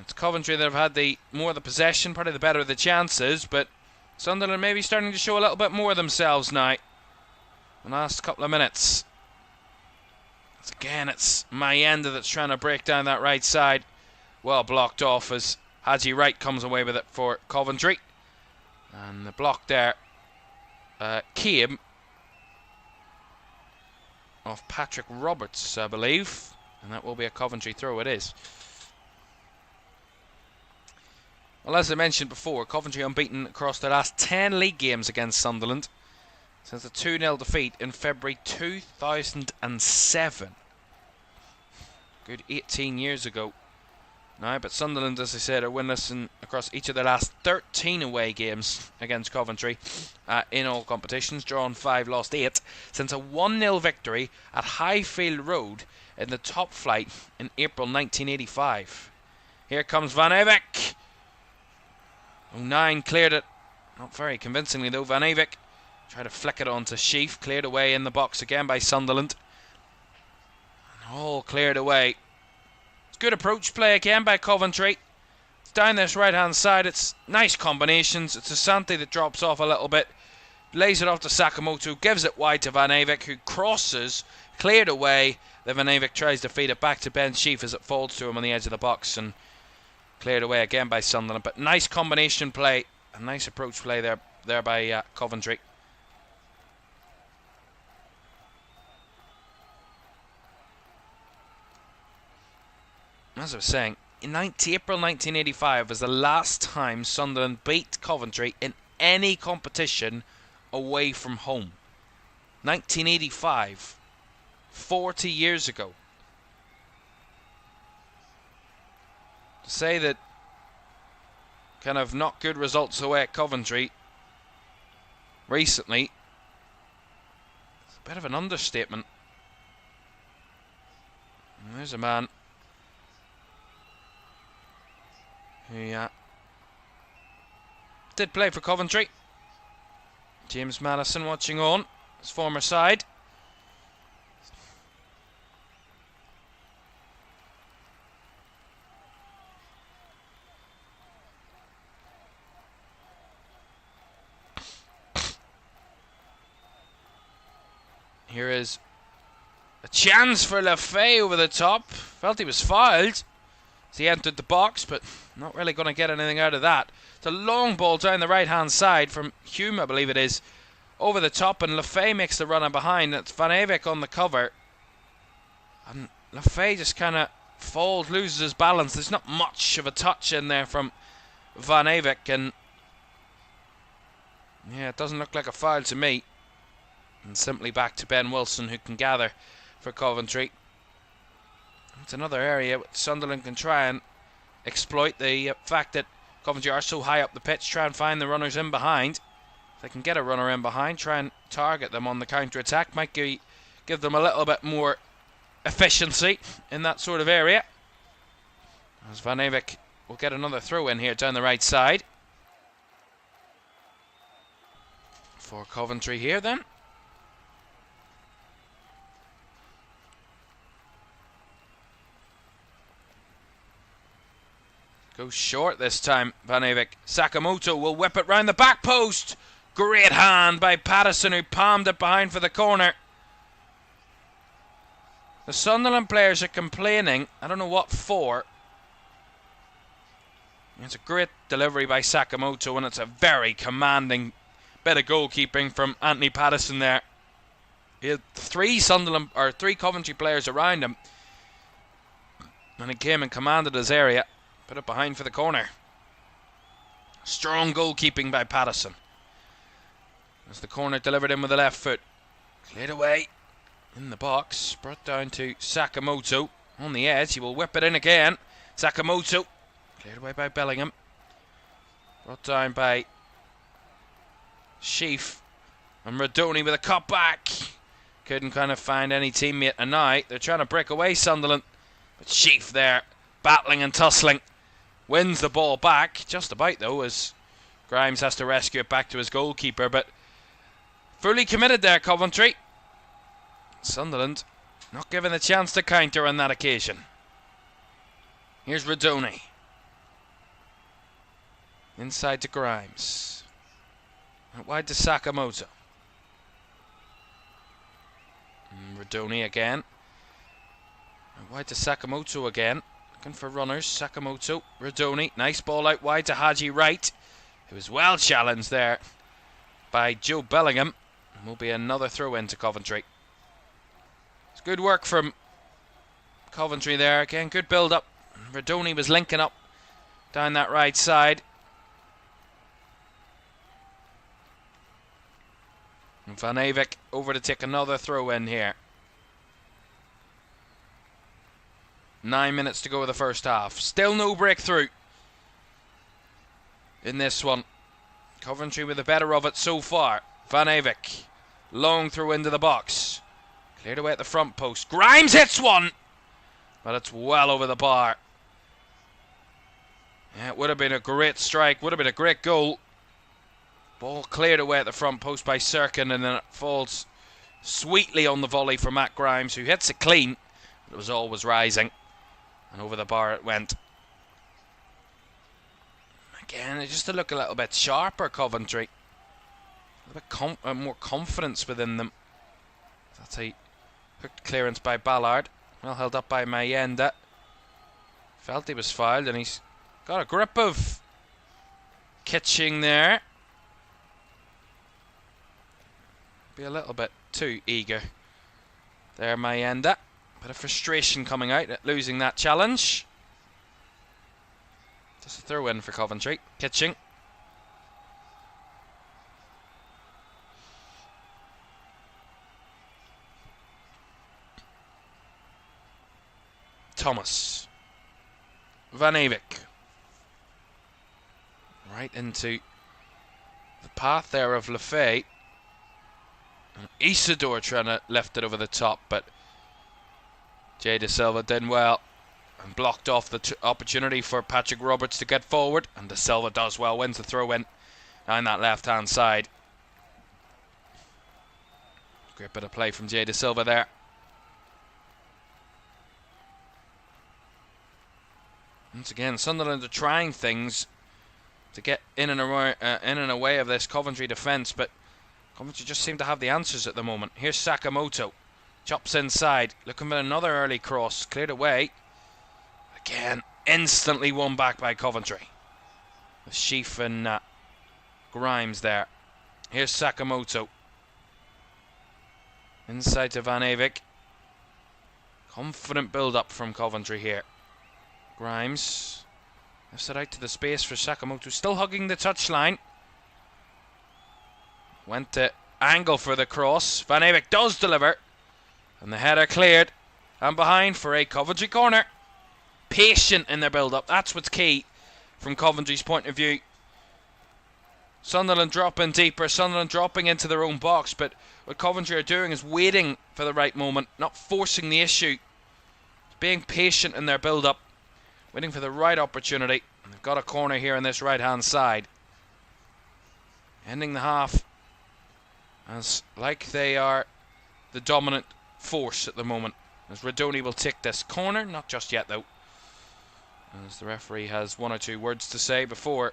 It's Coventry that have had the more of the possession, probably the better of the chances, but Sunderland maybe starting to show a little bit more of themselves now in the last couple of minutes. Again, it's Mayenda that's trying to break down that right side. Well blocked off as Haji Wright comes away with it for Coventry. And the block there came off Patrick Roberts, I believe. And that will be a Coventry throw, it is. Well, as I mentioned before, Coventry unbeaten across their last 10 league games against Sunderland since a 2-0 defeat in February 2007. Good 18 years ago now, but Sunderland, as I said, are winless across each of their last 13 away games against Coventry in all competitions, drawn 5, lost 8, since a 1-0 victory at Highfield Road in the top flight in April 1985. Here comes Van Eyck. O'Nien cleared it, not very convincingly though. Van Eyck tried to flick it onto Sheaf, cleared away in the box again by Sunderland. All cleared away. It's good approach play again by Coventry. It's down this right hand side. It's nice combinations. It's Asante that drops off a little bit. Lays it off to Sakamoto. Gives it wide to Van Avik, who crosses. Cleared away. Then Van Avik tries to feed it back to Ben Sheaf as it falls to him on the edge of the box. And cleared away again by Sunderland. But nice combination play. A nice approach play there by Coventry. As I was saying, in April 1985 was the last time Sunderland beat Coventry in any competition away from home. 1985, 40 years ago. To say that kind of not good results away at Coventry recently, it's a bit of an understatement. And there's a man who did play for Coventry. James Madison watching on, his former side. Here is a chance for Lefay over the top. Felt he was fouled as he entered the box, but not really going to get anything out of that. It's a long ball down the right hand side from Hume, I believe it is, over the top, and Lefay makes the run in behind. It's Van Avik on the cover, and Lefay just kind of falls, loses his balance. There's not much of a touch in there from Van Avik, and yeah, it doesn't look like a foul to me. And simply back to Ben Wilson, who can gather for Coventry. It's another area Sunderland can try and exploit the fact that Coventry are so high up the pitch. Try and find the runners in behind. If they can get a runner in behind, try and target them on the counter-attack. Might give them a little bit more efficiency in that sort of area. As Van Avik will get another throw in here down the right side. For Coventry here then. Goes short this time, Van Avik. Sakamoto will whip it round the back post. Great hand by Patterson, who palmed it behind for the corner. The Sunderland players are complaining. I don't know what for. It's a great delivery by Sakamoto, and it's a very commanding bit of goalkeeping from Anthony Patterson there. He had three Coventry players around him, and he came and commanded his area. Put it behind for the corner. Strong goalkeeping by Patterson. As the corner delivered in with the left foot. Cleared away in the box. Brought down to Sakamoto. On the edge, he will whip it in again. Sakamoto. Cleared away by Bellingham. Brought down by Sheaf. And Radoni with a cut back. Couldn't kind of find any teammate tonight. They're trying to break away Sunderland. But Sheaf there, battling and tussling. Wins the ball back, just about though, as Grimes has to rescue it back to his goalkeeper. But fully committed there, Coventry. Sunderland not given the chance to counter on that occasion. Here's Radoni. Inside to Grimes. Out wide to Sakamoto. Radoni again. Out wide to Sakamoto again. Looking for runners. Sakamoto, Radoni. Nice ball out wide to Haji Wright, who was well challenged there by Joe Bellingham. And will be another throw in to Coventry. It's good work from Coventry there. Again, good build up. Radoni was linking up down that right side. And Van Avik over to take another throw in here. 9 minutes to go of the first half. Still no breakthrough in this one. Coventry with the better of it so far. Van Avik. Long throw into the box. Cleared away at the front post. Grimes hits one, but it's well over the bar. Yeah, it would have been a great strike. Would have been a great goal. Ball cleared away at the front post by Sirkin, and then it falls sweetly on the volley for Matt Grimes, who hits it clean. It was always rising, and over the bar it went. Again, it just to look a little bit sharper, Coventry. A bit more confidence within them. That's a hooked clearance by Ballard. Well held up by Mayenda. Felt he was fouled, and he's got a grip of Kitching there. Be a little bit too eager there, Mayenda. Bit of frustration coming out at losing that challenge. Just a throw in for Coventry. Kitching. Thomas. Van Avik. Right into the path there of Lefay. And Isidore trying to lift it over the top, but Jay De Silva did well and blocked off the opportunity for Patrick Roberts to get forward, and De Silva does well, wins the throw in down that left hand side. Great bit of play from Jay De Silva there. Once again, Sunderland are trying things to get in and away of this Coventry defence, but Coventry just seem to have the answers at the moment. Here's Sakamoto. Chops inside. Looking for another early cross. Cleared away. Again, instantly won back by Coventry. With Sheaf and Grimes there. Here's Sakamoto. Inside to Van Avik. Confident build-up from Coventry here. Grimes. Lifts it out to the space for Sakamoto. Still hugging the touchline. Went to angle for the cross. Van Avik does deliver. And the header cleared. And behind for a Coventry corner. Patient in their build-up. That's what's key from Coventry's point of view. Sunderland dropping deeper. Sunderland dropping into their own box. But what Coventry are doing is waiting for the right moment. Not forcing the issue. Being patient in their build-up. Waiting for the right opportunity. And they've got a corner here on this right-hand side. Ending the half as like they are the dominant force at the moment. As Radoni will take this corner. Not just yet though. As the referee has one or two words to say before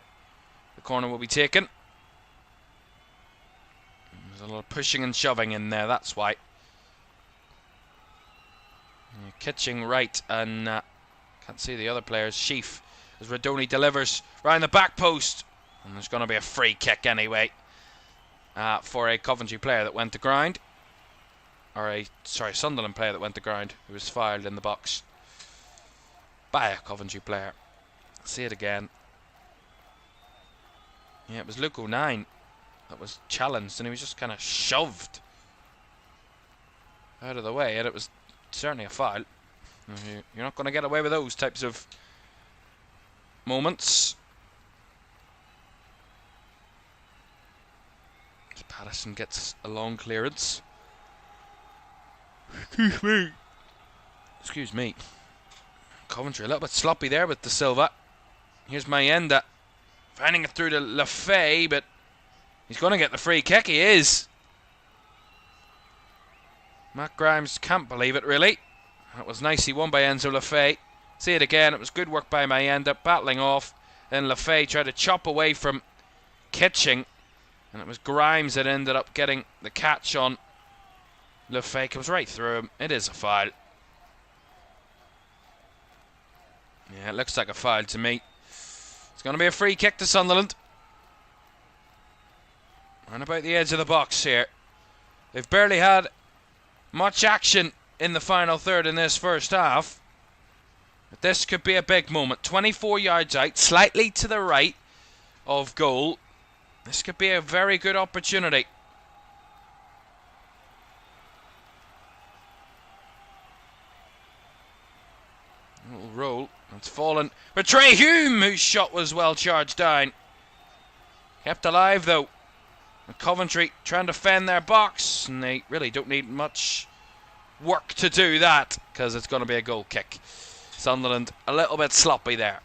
the corner will be taken. There's a little pushing and shoving in there, that's why. Kitching right and can't see the other players. Sheaf as Radoni delivers round the back post. And there's going to be a free kick anyway for a Coventry player that went to ground. Or a, sorry, Sunderland player that went to ground, who was fouled in the box by a Coventry player. See it again. Yeah, it was Luke O'Nien that was challenged, and he was just kind of shoved out of the way, and it was certainly a foul. You're not going to get away with those types of moments. Patterson gets a long clearance. Excuse me. Coventry a little bit sloppy there with De Silva. Here's Mayenda. Finding it through to Lefay, but he's going to get the free kick. He is. Matt Grimes can't believe it, really. That was nicely won by Enzo Lefay. See it again. It was good work by Mayenda. Battling off. Then Lefay tried to chop away from Kitching. And it was Grimes that ended up getting the catch on Lefay. Comes right through him. It is a foul. Yeah, it looks like a foul to me. It's going to be a free kick to Sunderland. Around about the edge of the box here. They've barely had much action in the final third in this first half. But this could be a big moment. 24 yards out, slightly to the right of goal. This could be a very good opportunity. Little roll. It's fallen for Trey Hume, whose shot was well charged down. Kept alive though. And Coventry trying to fend their box, and they really don't need much work to do that, because it's going to be a goal kick. Sunderland a little bit sloppy there.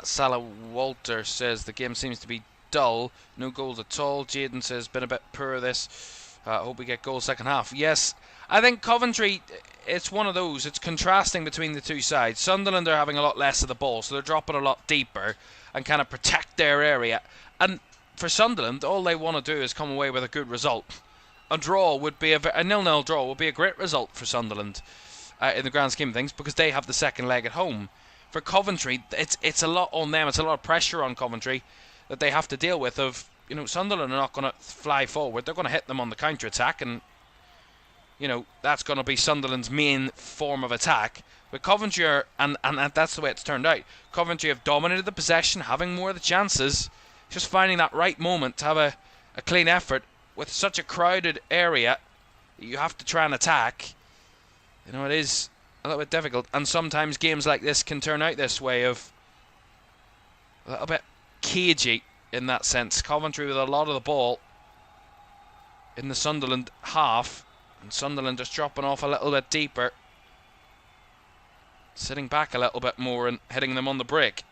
Salah Walter says the game seems to be dull. No goals at all. Jaden says been a bit poor this. Hope we get goals second half. Yes, I think Coventry, it's one of those, it's contrasting between the two sides. Sunderland are having a lot less of the ball, so they're dropping a lot deeper and kind of protect their area. And for Sunderland, all they want to do is come away with a good result. A draw would be a 0-0 draw would be a great result for Sunderland in the grand scheme of things, because they have the second leg at home. For Coventry, it's a lot on them. It's a lot of pressure on Coventry that they have to deal with. Sunderland are not going to fly forward. They're going to hit them on the counter-attack, and that's going to be Sunderland's main form of attack. But Coventry are, and that's the way it's turned out. Coventry have dominated the possession, having more of the chances, just finding that right moment to have a clean effort with such a crowded area that you have to try and attack. It is a little bit difficult, and sometimes games like this can turn out this way, of a little bit cagey in that sense. Coventry with a lot of the ball in the Sunderland half, and Sunderland just dropping off a little bit deeper, sitting back a little bit more and hitting them on the break.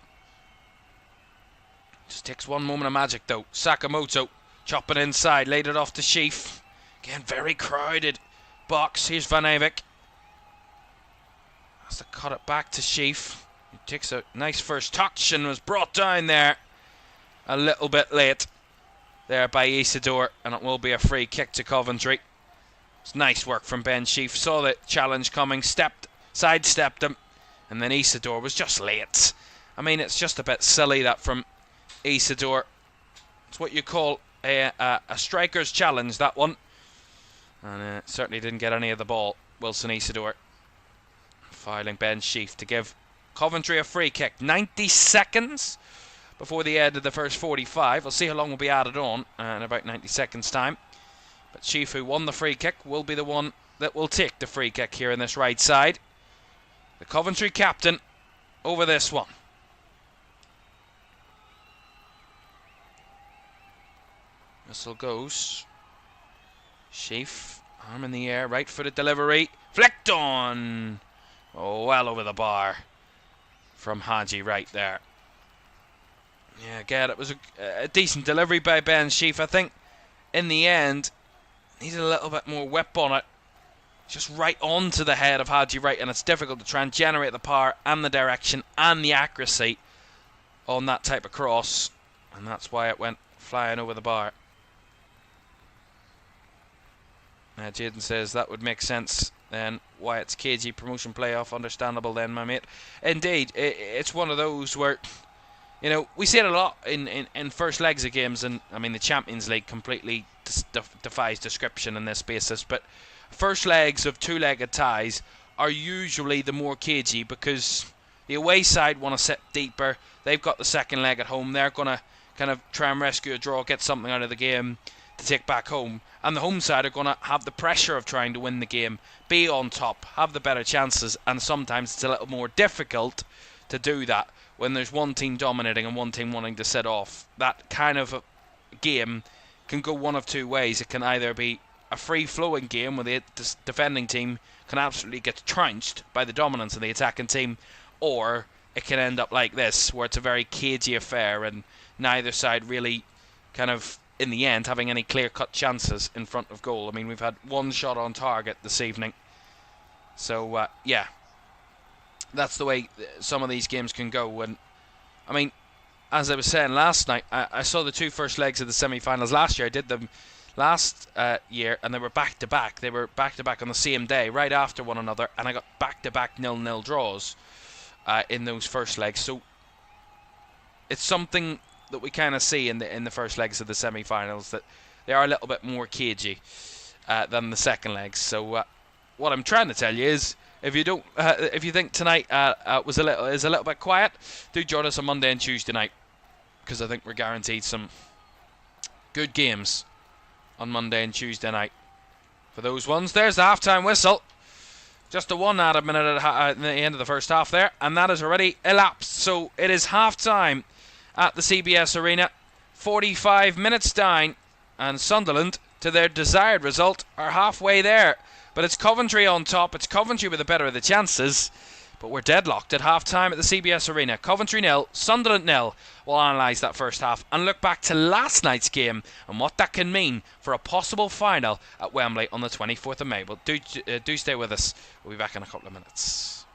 Just takes one moment of magic though. Sakamoto chopping inside, laid it off to Sheaf. Again, very crowded box. Here's Van Eyck. Has to cut it back to Sheaf. He takes a nice first touch and was brought down there a little bit late there by Isidore, and it will be a free kick to Coventry. It's nice work from Ben Sheaf. Saw the challenge coming, sidestepped him, and then Isidore was just late. I mean, it's just a bit silly that from Isidore. It's what you call a striker's challenge, that one. And certainly didn't get any of the ball, Wilson Isidore. Filing Ben Sheaf to give Coventry a free kick. 90 seconds before the end of the first 45. We'll see how long will be added on in about 90 seconds time. But Sheaf, who won the free kick, will be the one that will take the free kick here in this right side. The Coventry captain over this one. Whistle goes. Sheaf, arm in the air, right-footed delivery. Flicked on. Oh, well over the bar from Haji right there. Yeah, again, it was a decent delivery by Ben Sheaf. I think in the end, needed a little bit more whip on it. Just right onto the head of Haji right, and it's difficult to try and generate the power and the direction and the accuracy on that type of cross, and that's why it went flying over the bar. Jaden says that would make sense then, why it's KG promotion playoff. Understandable then, my mate. Indeed, it's one of those where, we see it a lot in first legs of games, and I mean the Champions League completely defies description in this basis, but first legs of two-legged ties are usually the more cagey, because the away side want to sit deeper. They've got the second leg at home. They're going to kind of try and rescue a draw, get something out of the game to take back home, and the home side are going to have the pressure of trying to win the game, be on top, have the better chances, and sometimes it's a little more difficult to do that when there's one team dominating and one team wanting to set off. That kind of a game can go one of two ways. It can either be a free-flowing game where the defending team can absolutely get trounced by the dominance of the attacking team, or it can end up like this, where it's a very cagey affair and neither side really kind of, in the end, having any clear-cut chances in front of goal. I mean, we've had one shot on target this evening. So, yeah, that's the way some of these games can go. And I mean, as I was saying last night, I saw the two first legs of the semi-finals last year. I did them last year, and they were back-to-back. They were back-to-back on the same day, right after one another, and I got back-to-back 0-0 draws in those first legs. So it's something that we kind of see in the first legs of the semi-finals, that they are a little bit more cagey than the second legs. So what I'm trying to tell you is, if you think tonight is a little bit quiet, do join us on Monday and Tuesday night, because I think we're guaranteed some good games on Monday and Tuesday night for those ones. There's the half-time whistle. Just a one added minute at the end of the first half there, and that has already elapsed. So it is half-time at the CBS Arena. 45 minutes down, and Sunderland, to their desired result, are halfway there. But it's Coventry on top. It's Coventry with the better of the chances, But we're deadlocked at half-time at the CBS Arena. Coventry 0, Sunderland 0. We'll analyse that first half and look back to last night's game and what that can mean for a possible final at Wembley on the 24th of May. But do stay with us. We'll be back in a couple of minutes.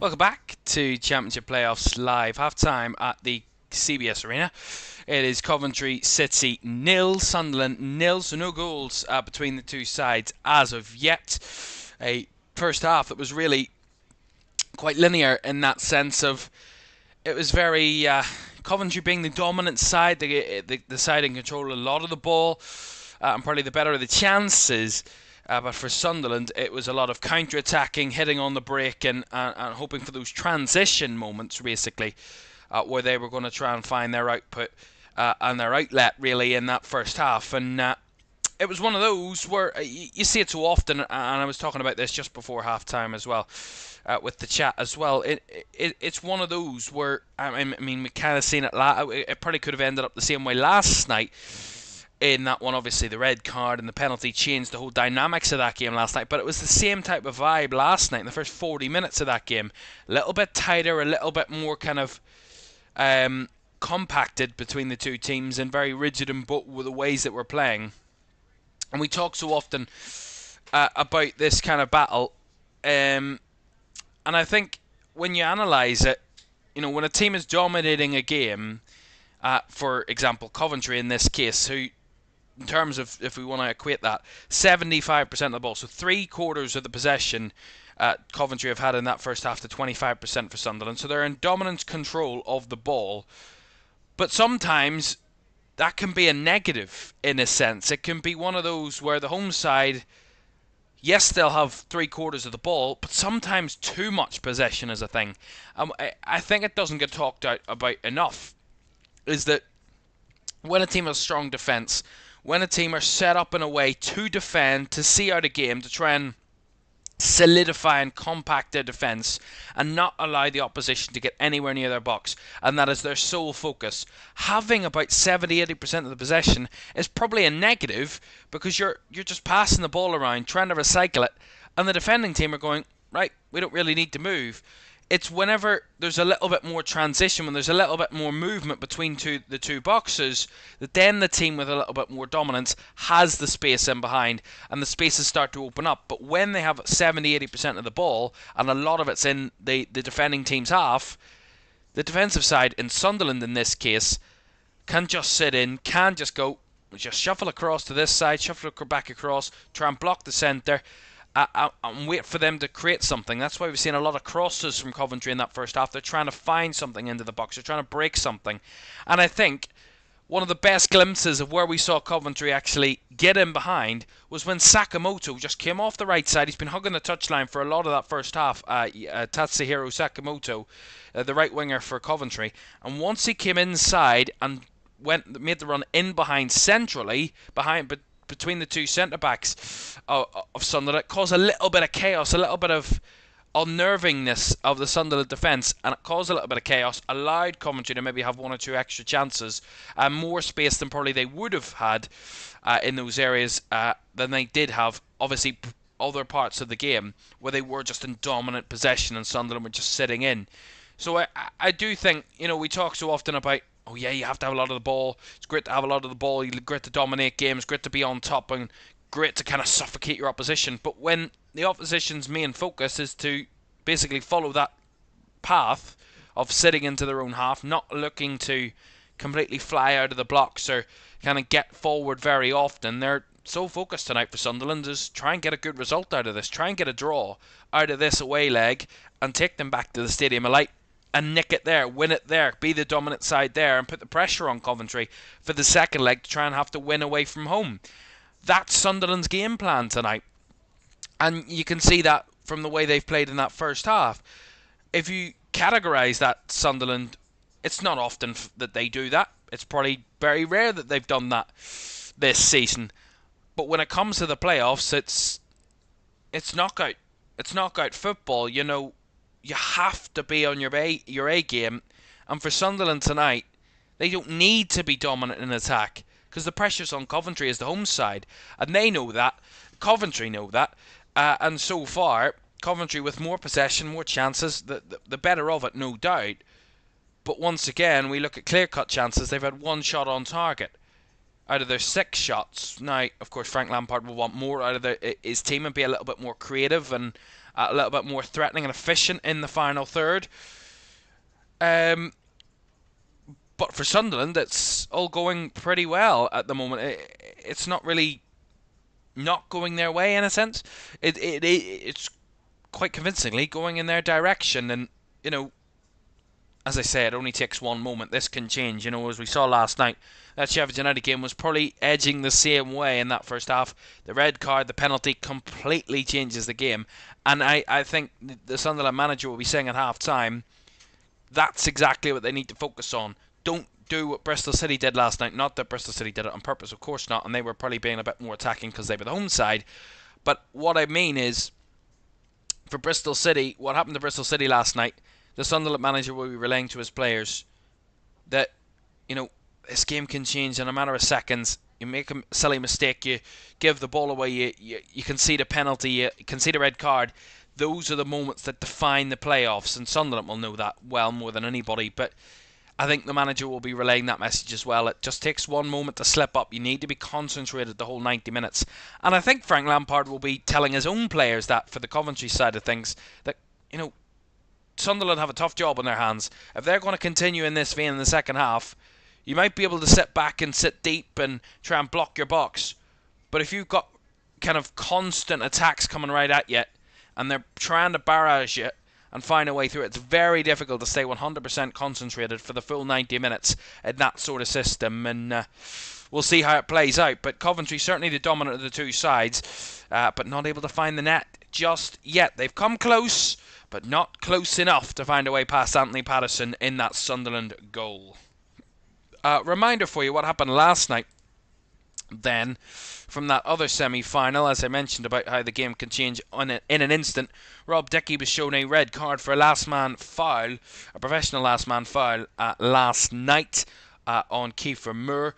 Welcome back to Championship Playoffs Live. Half-time at the CBS Arena. It is Coventry City 0, Sunderland 0, so no goals between the two sides as of yet. A first half that was really quite linear in that sense of it was very Coventry being the dominant side, the side in control a lot of the ball, and probably the better of the chances. But for Sunderland, it was a lot of counter-attacking, hitting on the break, and hoping for those transition moments, basically, where they were going to try and find their output and their outlet, really, in that first half. And it was one of those where you see it so often, and I was talking about this just before half-time as well, with the chat as well. It's one of those where, I mean, we kind of seen it, it probably could have ended up the same way last night. In that one, obviously, the red card and the penalty changed the whole dynamics of that game last night. But it was the same type of vibe last night in the first 40 minutes of that game. A little bit tighter, a little bit more kind of compacted between the two teams and very rigid in both the ways that we're playing. And we talk so often about this kind of battle. And I think when you analyse it, you know, when a team is dominating a game, for example, Coventry in this case, who, in terms of, if we want to equate that, 75% of the ball, so 3/4 of the possession Coventry have had in that first half to 25% for Sunderland. So they're in dominant control of the ball. But sometimes that can be a negative in a sense. It can be one of those where the home side, yes, they'll have 3/4 of the ball, but sometimes too much possession is a thing. I think it doesn't get talked about enough, is that when a team has strong defence, when a team are set up in a way to defend, to see out a game, to try and solidify and compact their defence and not allow the opposition to get anywhere near their box, and that is their sole focus, having about 70-80% of the possession is probably a negative, because you're just passing the ball around, trying to recycle it, and the defending team are going, right, we don't really need to move. It's whenever there's a little bit more transition, when there's a little bit more movement between the two boxes, that then the team with a little bit more dominance has the space in behind, and the spaces start to open up. But when they have 70-80% of the ball, and a lot of it's in the defending team's half, the defensive side, in Sunderland in this case, can just sit in, can just go, just shuffle across to this side, shuffle back across, try and block the centre, and wait for them to create something. That's why we've seen a lot of crosses from Coventry in that first half. They're trying to find something into the box. They're trying to break something. And I think one of the best glimpses of where we saw Coventry actually get in behind was when Sakamoto just came off the right side. He's been hugging the touchline for a lot of that first half. Tatsuhiro Sakamoto, the right winger for Coventry. And once he came inside and made the run in behind centrally, between the two centre-backs of Sunderland, it caused a little bit of chaos, a little bit of unnervingness of the Sunderland defence, and it caused a little bit of chaos, allowed Coventry to maybe have one or two extra chances, and more space than probably they would have had in those areas than they did have, obviously, other parts of the game, where they were just in dominant possession and Sunderland were just sitting in. So I do think, you know, we talk so often about, oh yeah, you have to have a lot of the ball. It's great to have a lot of the ball. It's great to dominate games. Great to be on top, and great to kind of suffocate your opposition. But when the opposition's main focus is to basically follow that path of sitting into their own half, not looking to completely fly out of the blocks or kind of get forward very often, their sole focus tonight for Sunderland is try and get a good result out of this. Try and get a draw out of this away leg and take them back to the Stadium of Light and nick it there, win it there, be the dominant side there, and put the pressure on Coventry for the second leg to try and have to win away from home. That's Sunderland's game plan tonight. And you can see that from the way they've played in that first half. If you categorise that Sunderland, it's not often that they do that. It's probably very rare that they've done that this season. But when it comes to the playoffs, it's knockout. It's knockout football, you know. You have to be on your A game, and for Sunderland tonight, they don't need to be dominant in attack because the pressure's on Coventry as the home side, and they know that. Coventry know that, and so far, Coventry with more possession, more chances, the better of it, no doubt. But once again, we look at clear-cut chances. They've had one shot on target out of their 6 shots. Now, of course, Frank Lampard will want more out of his team and be a little bit more creative and a little bit more threatening and efficient in the final third. But for Sunderland, it's all going pretty well at the moment. It's not really not going their way in a sense. It's quite convincingly going in their direction. And, you know, as I say, it only takes one moment. This can change. You know, as we saw last night, that Sheffield United game was probably edging the same way in that first half. The red card, the penalty completely changes the game. And I think the Sunderland manager will be saying at half-time, that's exactly what they need to focus on. Don't do what Bristol City did last night. Not that Bristol City did it on purpose, of course not, and they were probably being a bit more attacking because they were the home side. But what I mean is, for Bristol City, what happened to Bristol City last night, the Sunderland manager will be relaying to his players that, you know, this game can change in a matter of seconds. You make a silly mistake, you give the ball away, you concede a penalty, you concede a red card. Those are the moments that define the playoffs, and Sunderland will know that well more than anybody. But I think the manager will be relaying that message as well. It just takes one moment to slip up. You need to be concentrated the whole 90 minutes. And I think Frank Lampard will be telling his own players that for the Coventry side of things, that, you know, Sunderland have a tough job on their hands. If they're going to continue in this vein in the second half, you might be able to sit back and sit deep and try and block your box. But if you've got kind of constant attacks coming right at you, and they're trying to barrage you and find a way through it, it's very difficult to stay 100% concentrated for the full 90 minutes in that sort of system. And we'll see how it plays out. But Coventry certainly the dominant of the two sides, but not able to find the net just yet. They've come close, but not close enough to find a way past Anthony Patterson in that Sunderland goal. Reminder for you what happened last night then from that other semi-final, as I mentioned about how the game can change in an instant. Rob Dickie was shown a red card for a last-man foul, a professional last-man foul last night on Kiefer Moore,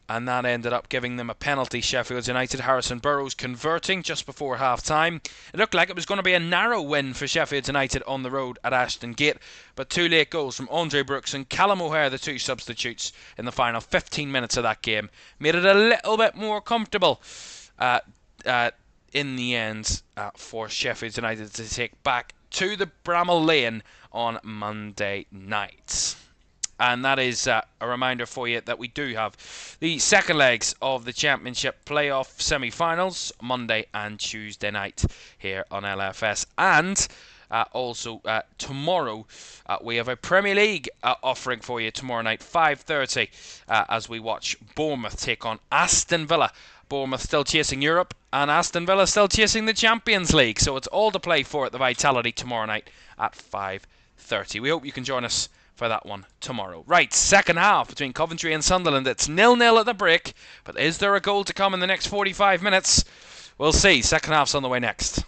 and that ended up giving them a penalty. Sheffield United, Harrison Burrows converting just before half-time. It looked like it was going to be a narrow win for Sheffield United on the road at Ashton Gate, but two late goals from Andre Brooks and Callum O'Hare, the two substitutes in the final 15 minutes of that game, made it a little bit more comfortable in the end for Sheffield United to take back to the Bramall Lane on Monday night. And that is a reminder for you that we do have the second legs of the Championship Playoff Semi-Finals Monday and Tuesday night here on LFS. And also tomorrow we have a Premier League offering for you tomorrow night, 5:30, as we watch Bournemouth take on Aston Villa. Bournemouth still chasing Europe, and Aston Villa still chasing the Champions League. So it's all to play for at the Vitality tomorrow night at 5:30. We hope you can join us for that one tomorrow. Right, second half between Coventry and Sunderland. It's 0-0 at the break, but is there a goal to come in the next 45 minutes? We'll see. Second half's on the way next.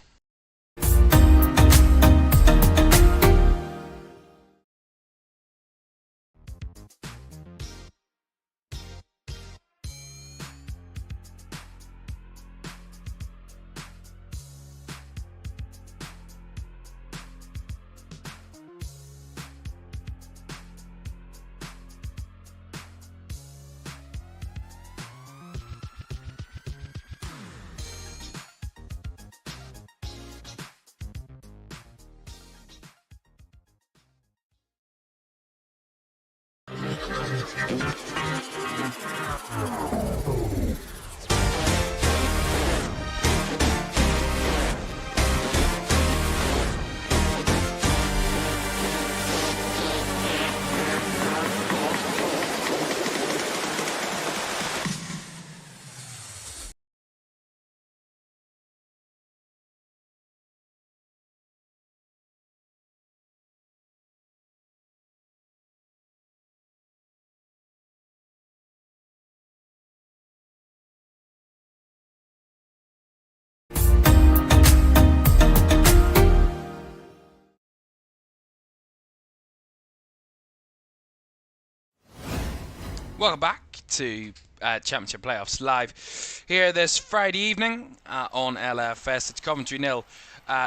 Welcome back to Championship Playoffs Live here this Friday evening on LFS. It's Coventry 0,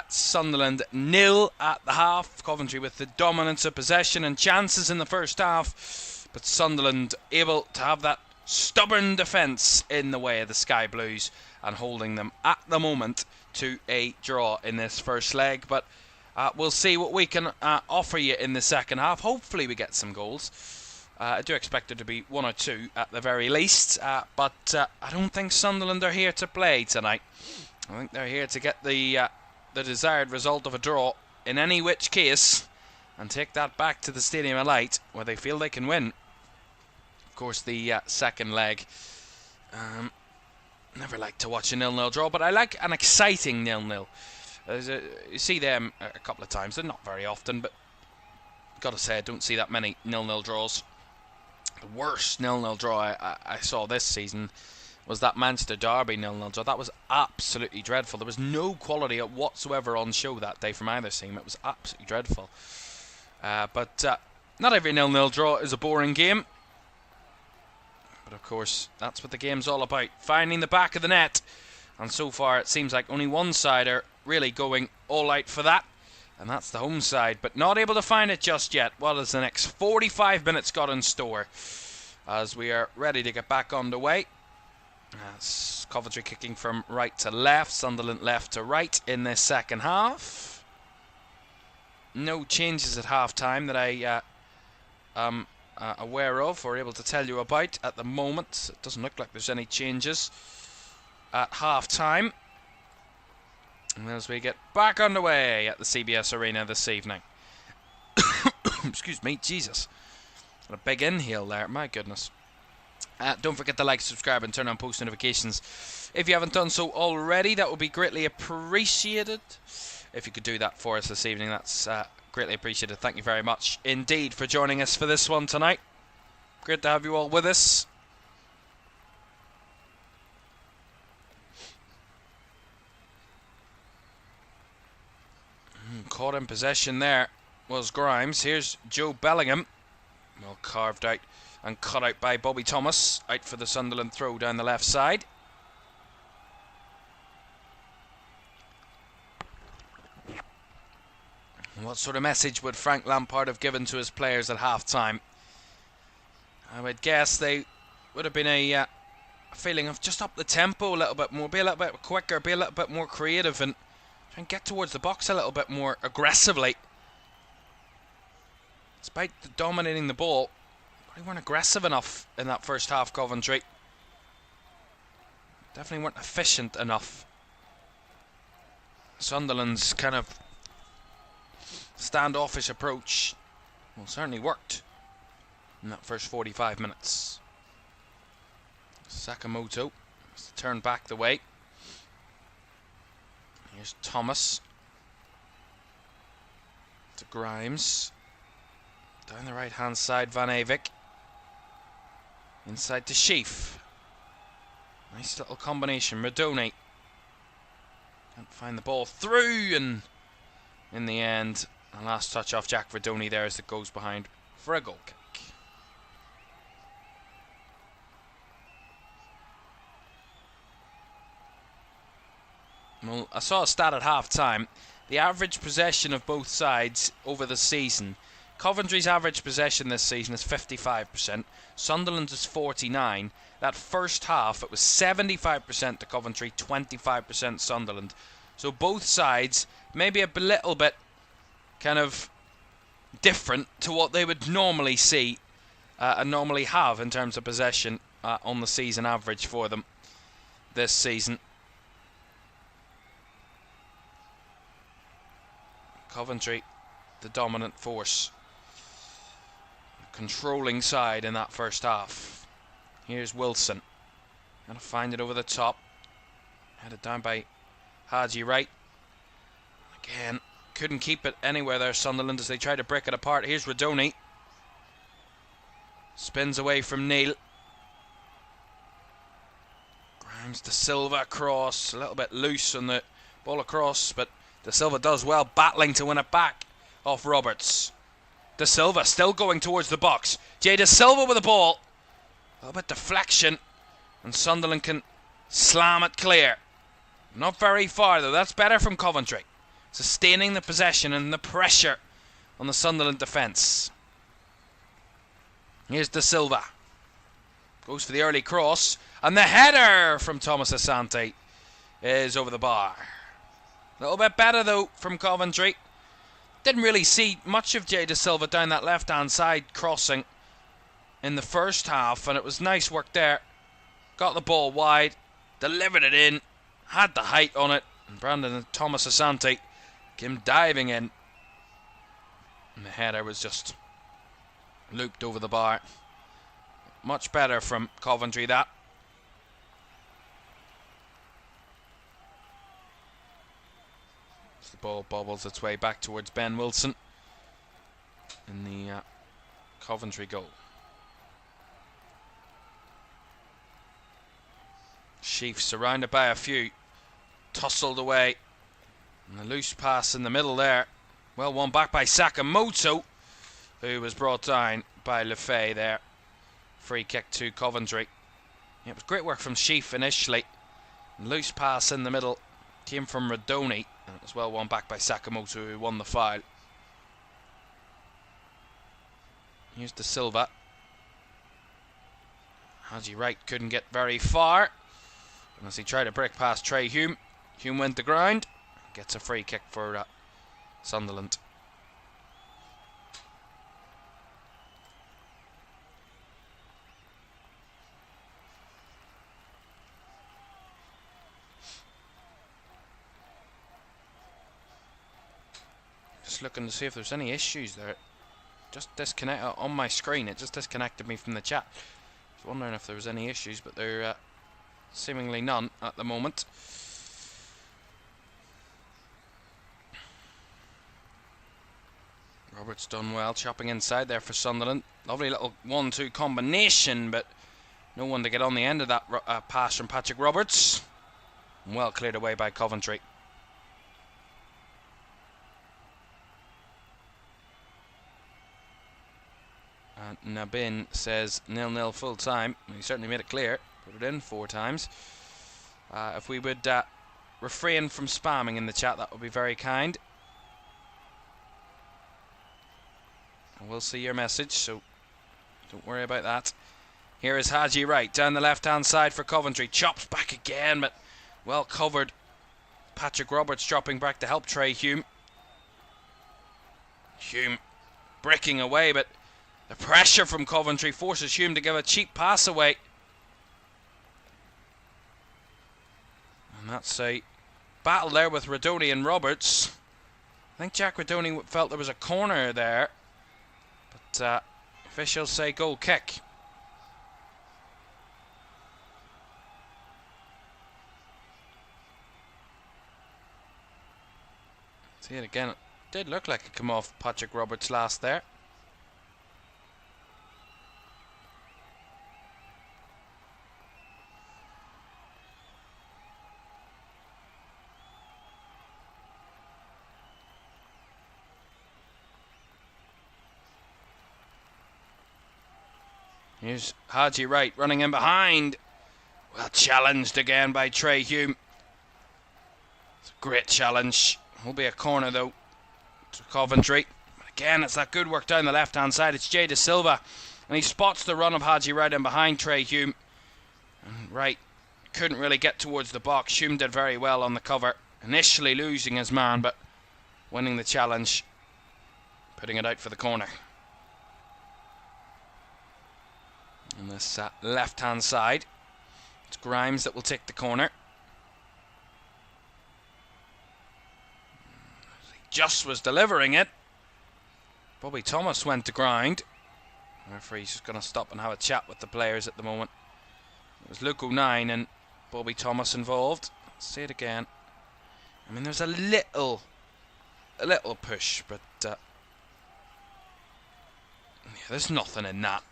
Sunderland 0 at the half. Coventry with the dominance of possession and chances in the first half, but Sunderland able to have that stubborn defence in the way of the Sky Blues and holding them at the moment to a draw in this first leg. But we'll see what we can offer you in the second half. Hopefully we get some goals. I do expect there to be one or two at the very least, but I don't think Sunderland are here to play tonight. I think they're here to get the the desired result of a draw in any which case and take that back to the Stadium of Light where they feel they can win. Of course, the second leg, never like to watch a 0-0 draw, but I like an exciting 0-0. You see them a couple of times. They're not very often, but gotta say I don't see that many 0-0 draws. The worst 0-0 draw I saw this season was that Manchester Derby 0-0 draw. That was absolutely dreadful. There was no quality whatsoever on show that day from either team. It was absolutely dreadful. But not every 0-0 draw is a boring game. But of course, that's what the game's all about. Finding the back of the net. And so far, it seems like only one side are really going all out for that. And that's the home side. But not able to find it just yet. What has the next 45 minutes got in store? As we are ready to get back underway. Coventry kicking from right to left. Sunderland left to right in this second half. No changes at half-time that I am aware of or able to tell you about at the moment. It doesn't look like there's any changes at half-time. And as we get back underway at the CBS Arena this evening. Excuse me, Jesus. What a big inhale there, my goodness. Don't forget to like, subscribe and turn on post notifications if you haven't done so already. That would be greatly appreciated. If you could do that for us this evening, that's greatly appreciated. Thank you very much indeed for joining us for this one tonight. Great to have you all with us. Caught in possession there was Grimes. Here's Joe Bellingham. Well carved out and cut out by Bobby Thomas. Out for the Sunderland throw down the left side. What sort of message would Frank Lampard have given to his players at half-time? I would guess they would have been a feeling of just up the tempo a little bit more, be a little bit quicker, be a little bit more creative and try and get towards the box a little bit more aggressively. Despite dominating the ball, they weren't aggressive enough in that first half, Coventry. Definitely weren't efficient enough. Sunderland's kind of standoffish approach, well, certainly worked in that first 45 minutes. Sakamoto has to turn back the way. Here's Thomas to Grimes. Down the right hand side, Van Avik. Inside to Sheaf. Nice little combination. Radoni can't find the ball through, and in the end, a last touch off Jack Radoni there as it goes behind for a goal kick. Well, I saw a stat at half-time. The average possession of both sides over the season. Coventry's average possession this season is 55%. Sunderland's is 49%. That first half, it was 75% to Coventry, 25% Sunderland. So both sides, maybe a little bit kind of different to what they would normally see and normally have in terms of possession on the season average for them this season. Coventry, the dominant force. Controlling side in that first half. Here's Wilson. Gonna find it over the top. Headed down by Haji Wright. Again, couldn't keep it anywhere there, Sunderland, as they try to break it apart. Here's Radoni. Spins away from Neil. Grimes to Silva, cross. A little bit loose on the ball across, but De Silva does well, battling to win it back off Roberts. De Silva still going towards the box. Jay De Silva with the ball. A little bit deflection, and Sunderland can slam it clear. Not very far though, that's better from Coventry. Sustaining the possession and the pressure on the Sunderland defence. Here's De Silva. Goes for the early cross, and the header from Thomas Asante is over the bar. A little bit better though from Coventry. Didn't really see much of Jay De Silva down that left hand side crossing in the first half, and it was nice work there. Got the ball wide, delivered it in, had the height on it, and Brandon and Thomas Asante Kim diving in. And the header was just looped over the bar. Much better from Coventry, that. As the ball bobbles its way back towards Ben Wilson in the Coventry goal. Sheaf surrounded by a few. Tussled away. And a loose pass in the middle there. Well, won back by Sakamoto, who was brought down by LeFay there. Free kick to Coventry. Yeah, it was great work from Sheaf initially. Loose pass in the middle came from Radoni. And it was well won back by Sakamoto, who won the foul. Here's De Silva. Haji Wright couldn't get very far. And as he tried to break past Trey Hume, Hume went to ground. Gets a free kick for Sunderland. Just looking to see if there's any issues there. Just disconnect on my screen. It just disconnected me from the chat. I was wondering if there was any issues, but there seemingly none at the moment. Roberts done well, chopping inside there for Sunderland. Lovely little 1-2 combination, but no one to get on the end of that pass from Patrick Roberts. Well cleared away by Coventry. And Nabin says 0-0 full time. He certainly made it clear. Put it in 4 times. If we would refrain from spamming in the chat, that would be very kind. We'll see your message, so don't worry about that. Here is Haji Wright down the left-hand side for Coventry. Chops back again, but well covered. Patrick Roberts dropping back to help Trey Hume. Hume breaking away, but the pressure from Coventry forces Hume to give a cheap pass away. And that's a battle there with Radoni and Roberts. I think Jack Radoni felt there was a corner there. But officials say goal kick. See it again. It did look like it came off Patrick Roberts last there. Here's Haji Wright running in behind. Well challenged again by Trey Hume. It's a great challenge. Will be a corner though to Coventry. But again, it's that good work down the left hand side. It's Jay De Silva. And he spots the run of Haji Wright in behind Trey Hume. And Wright couldn't really get towards the box. Hume did very well on the cover. Initially losing his man, but winning the challenge. Putting it out for the corner. On this left-hand side, it's Grimes that will take the corner. He just was delivering it. Bobby Thomas went to ground. The referee's just going to stop and have a chat with the players at the moment. It was Luke O'Nien and Bobby Thomas involved. Let's see it again. I mean, there's a little push, but yeah, there's nothing in that.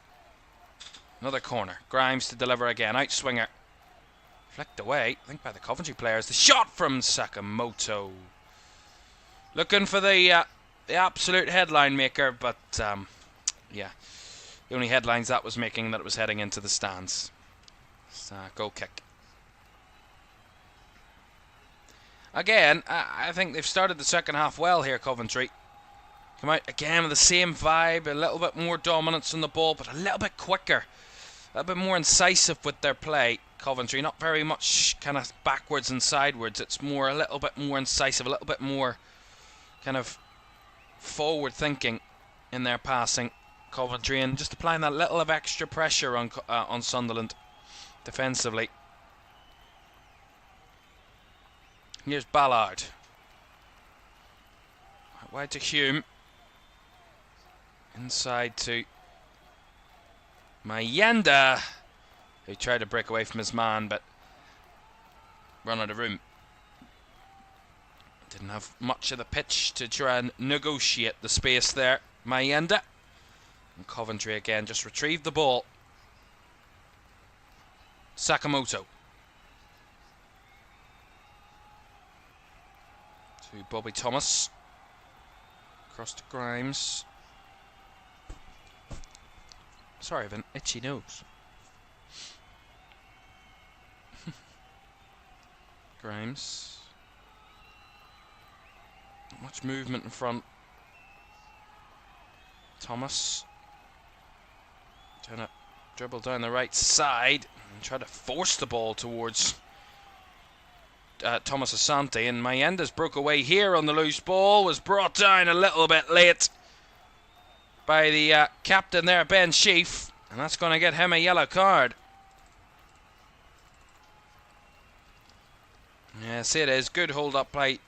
Another corner. Grimes to deliver again. Outswinger. Flicked away, I think, by the Coventry players. The shot from Sakamoto. Looking for the absolute headline maker, but yeah, the only headlines that was making that it was heading into the stands. It's a goal kick. Again, I think they've started the second half well here, Coventry. Come out again with the same vibe, a little bit more dominance on the ball, but a little bit quicker. A little bit more incisive with their play, Coventry. Not very much kind of backwards and sidewards. It's more, a little bit more incisive, a little bit more kind of forward thinking in their passing, Coventry, and just applying that little of extra pressure on Sunderland defensively. Here's Ballard. wide to Hume. Inside to Mayenda, who tried to break away from his man, but run out of room. Didn't have much of the pitch to try and negotiate the space there. Mayenda. And Coventry again just retrieved the ball. Sakamoto. To Bobby Thomas. Across to Grimes. Sorry, I have an itchy nose. Grimes. Not much movement in front. Thomas. Trying to dribble down the right side and try to force the ball towards Thomas Asante. And Mayenda's broke away here on the loose ball. Was brought down a little bit late by the captain there, Ben Sheaf. And that's going to get him a yellow card. Yes, it is. Good hold up by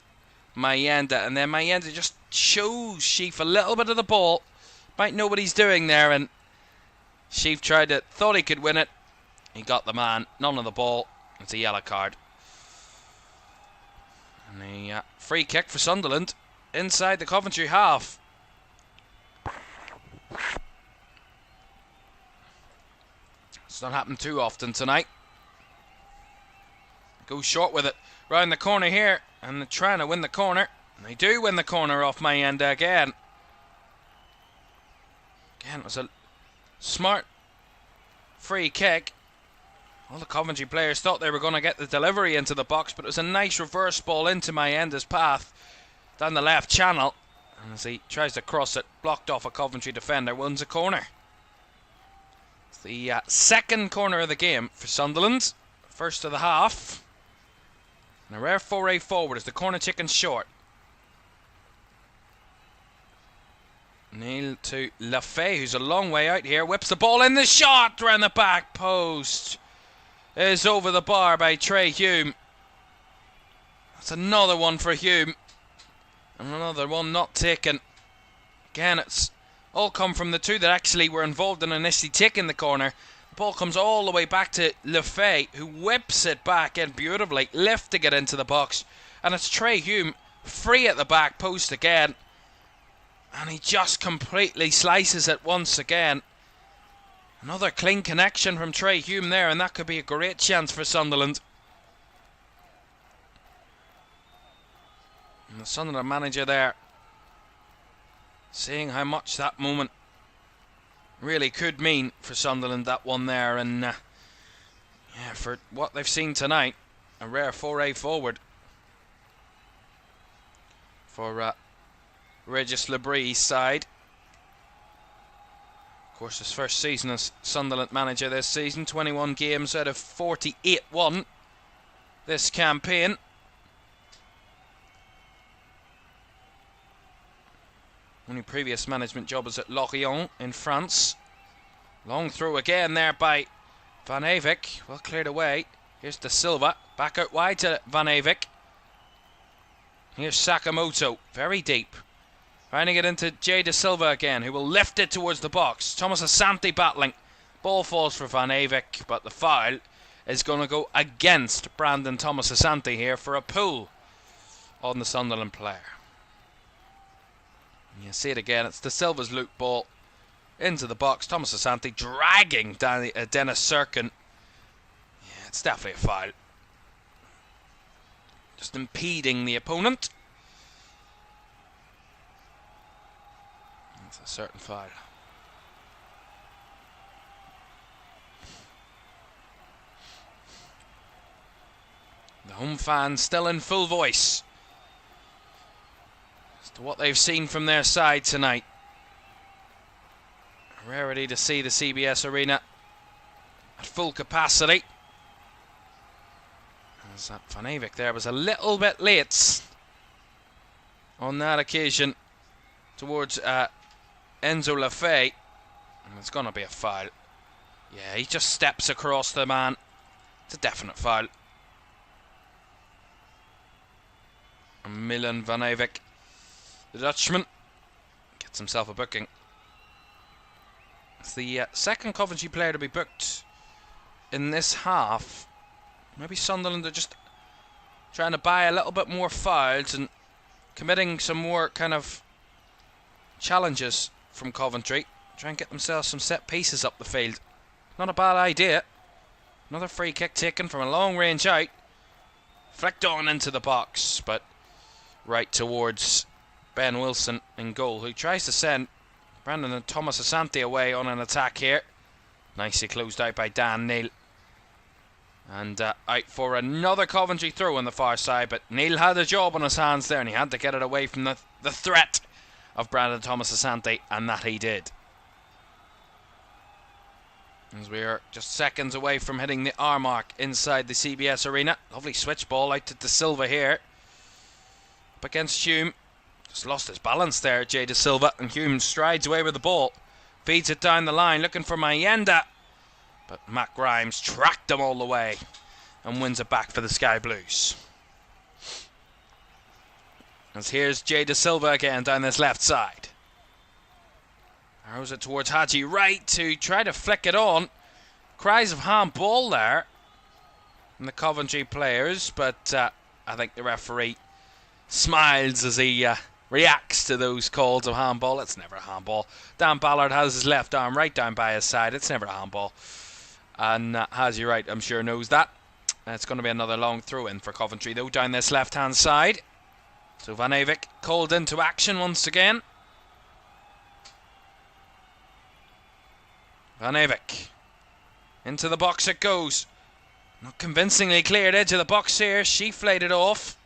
Mayenda. And then Mayenda just shows Sheaf a little bit of the ball. Might know what he's doing there. And Sheaf thought he could win it. He got the man. None of the ball. It's a yellow card. And a free kick for Sunderland inside the Coventry half. It's not happened too often tonight. Goes short with it. Round the corner here. And they're trying to win the corner. And they do win the corner off Mayenda again. Again, it was a smart free kick. All the Coventry players thought they were going to get the delivery into the box, but it was a nice reverse ball into Mayenda's path down the left channel. And as he tries to cross it, blocked off a Coventry defender, wins a corner. It's the second corner of the game for Sunderland. First of the half. And a rare foray forward as the corner chicken's short. Neil to Lafay, who's a long way out here. Whips the ball in. The shot round the back post is over the bar by Trey Hume. That's another one for Hume. And another one not taken. Again, it's all come from the two that actually were involved in initially taking the corner. The ball comes all the way back to Lafay, who whips it back in beautifully, lifting it into the box. And it's Trey Hume free at the back post again. And he just completely slices it once again. Another clean connection from Trey Hume there, and that could be a great chance for Sunderland. And the Sunderland manager there, seeing how much that moment really could mean for Sunderland, that one there. And yeah, for what they've seen tonight, a rare foray forward for Regis Labree's side. Of course, his first season as Sunderland manager this season. 21 games out of 48 won this campaign. Only previous management job was at Lorient in France. Long throw again there by Van Avik. Well cleared away. Here's De Silva. Back out wide to Van Avik. Here's Sakamoto. Very deep. Finding it into Jay De Silva again, who will lift it towards the box. Thomas Asante battling. Ball falls for Van Avik, but the foul is going to go against Brandon Thomas Asante here for a pull on the Sunderland player. You see it again, it's De Silva's loop ball into the box. Thomas Asante dragging down Dennis Serkin. Yeah, it's definitely a foul. Just impeding the opponent. It's a certain foul. The home fans still in full voice as to what they've seen from their side tonight. A rarity to see the CBS Arena at full capacity. As that Van Avik there was a little bit late on that occasion towards Enzo Lafay, and it's going to be a foul. Yeah, he just steps across the man. It's a definite foul. And Milan Van Avik The Dutchman gets himself a booking. It's the second Coventry player to be booked in this half. Maybe Sunderland are just trying to buy a little bit more fouls and committing some more kind of challenges from Coventry. Try and get themselves some set pieces up the field. Not a bad idea. Another free kick taken from a long range out. Flicked on into the box, but right towards Ben Wilson in goal, who tries to send Brandon and Thomas Asante away on an attack here. Nicely closed out by Dan Neil. And out for another Coventry throw on the far side, but Neil had a job on his hands there and he had to get it away from the threat of Brandon Thomas Asante, and that he did. As we are just seconds away from hitting the hour mark inside the CBS Arena. Lovely switch ball out to De Silva here. Up against Hume. Just lost his balance there, Jay De Silva, and Hume strides away with the ball. Feeds it down the line, looking for Mayenda. But Matt Grimes tracked him all the way and wins it back for the Sky Blues. As here's Jay De Silva again down this left side. Arrows it towards Haji Wright to try to flick it on. Cries of handball there from the Coventry players, but I think the referee smiles as he reacts to those calls of handball. It's never a handball. Dan Ballard has his left arm right down by his side. It's never a handball. And Haji Wright, I'm sure, knows that. It's going to be another long throw-in for Coventry, though, down this left-hand side. So Van Avik called into action once again. Van Avik. Into the box it goes. Not convincingly cleared edge of the box here. Sheaf laid it off.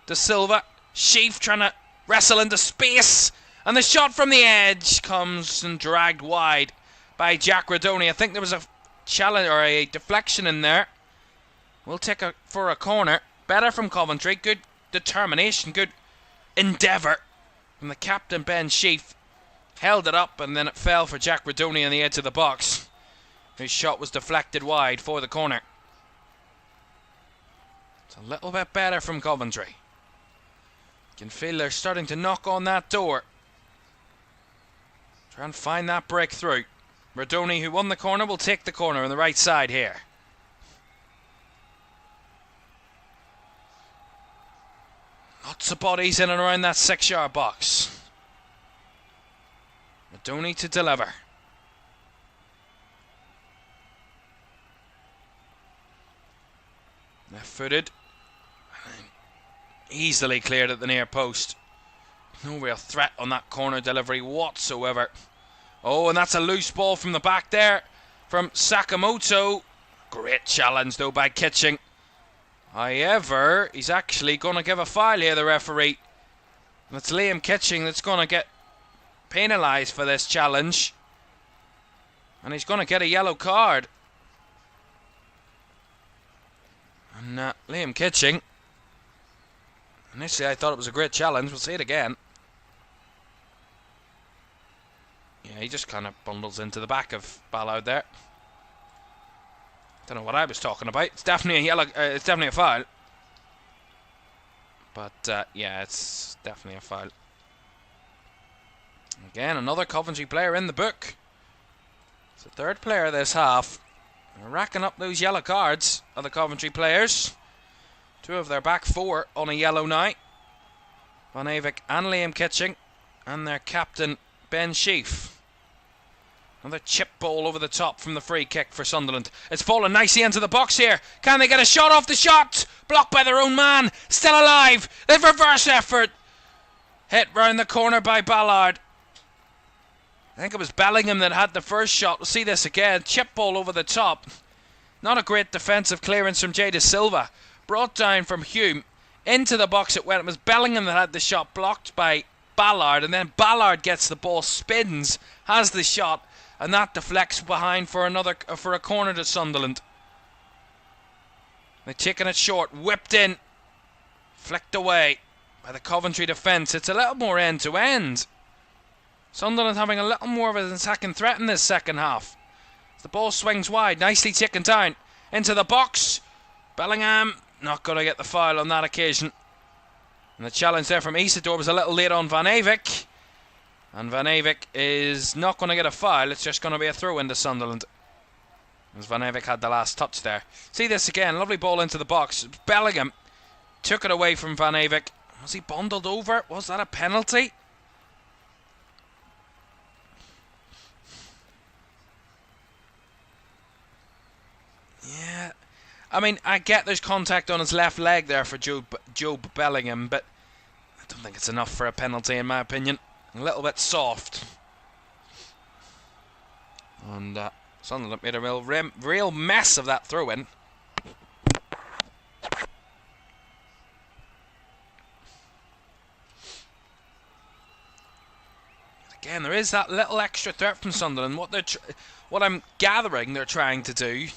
De Silva. Sheaf trying to wrestle into space. And the shot from the edge comes and dragged wide by Jack Radoni. I think there was a challenge or a deflection in there. We'll take it for a corner. Better from Coventry. Good determination. Good endeavour from the captain, Ben Sheaf. Held it up and then it fell for Jack Radoni on the edge of the box. His shot was deflected wide for the corner. It's a little bit better from Coventry. You can feel they're starting to knock on that door. Try and find that breakthrough. Radoni, who won the corner, will take the corner on the right side here. Lots of bodies in and around that 6-yard box. Radoni to deliver. Left-footed. Easily cleared at the near post. No real threat on that corner delivery whatsoever. Oh, and that's a loose ball from the back there from Sakamoto. Great challenge though by Kitching. However, he's actually going to give a foul here, the referee. And it's Liam Kitching that's going to get penalised for this challenge. And he's going to get a yellow card. And Liam Kitching. Initially I thought it was a great challenge. We'll see it again. Yeah, he just kind of bundles into the back of Ballard there. Don't know what I was talking about. It's definitely a yellow. It's definitely a foul. But yeah, it's definitely a foul. Again, another Coventry player in the book. It's the third player this half. They're racking up those yellow cards of the Coventry players. 2 of their back 4 on a yellow now. Van Avik and Liam Kitching, and their captain Ben Sheaf. Another chip ball over the top from the free kick for Sunderland. It's fallen nicely into the box here. Can they get a shot off the shot? Blocked by their own man. Still alive. They've reverse effort. Hit round the corner by Ballard. I think it was Bellingham that had the first shot. We'll see this again. Chip ball over the top. Not a great defensive clearance from Jay De Silva. Brought down from Hume. Into the box it went. It was Bellingham that had the shot blocked by Ballard. And then Ballard gets the ball, spins, has the shot. And that deflects behind for a corner to Sunderland. They're taking it short. Whipped in. Flicked away by the Coventry defence. It's a little more end-to-end. Sunderland having a little more of an attacking threat in this second half. The ball swings wide. Nicely taken down. Into the box. Bellingham not going to get the foul on that occasion. And the challenge there from Isidore was a little late on Van Avik. And Van Avik is not going to get a foul. It's just going to be a throw into Sunderland. As Van Avik had the last touch there. See this again. Lovely ball into the box. Bellingham took it away from Van Avik. Was he bundled over? Was that a penalty? Yeah. I mean, I get there's contact on his left leg there for Jobe Bellingham, but I don't think it's enough for a penalty in my opinion. A little bit soft. And Sunderland made a real mess of that throw-in. Again, there is that little extra threat from Sunderland. What I'm gathering they're trying to do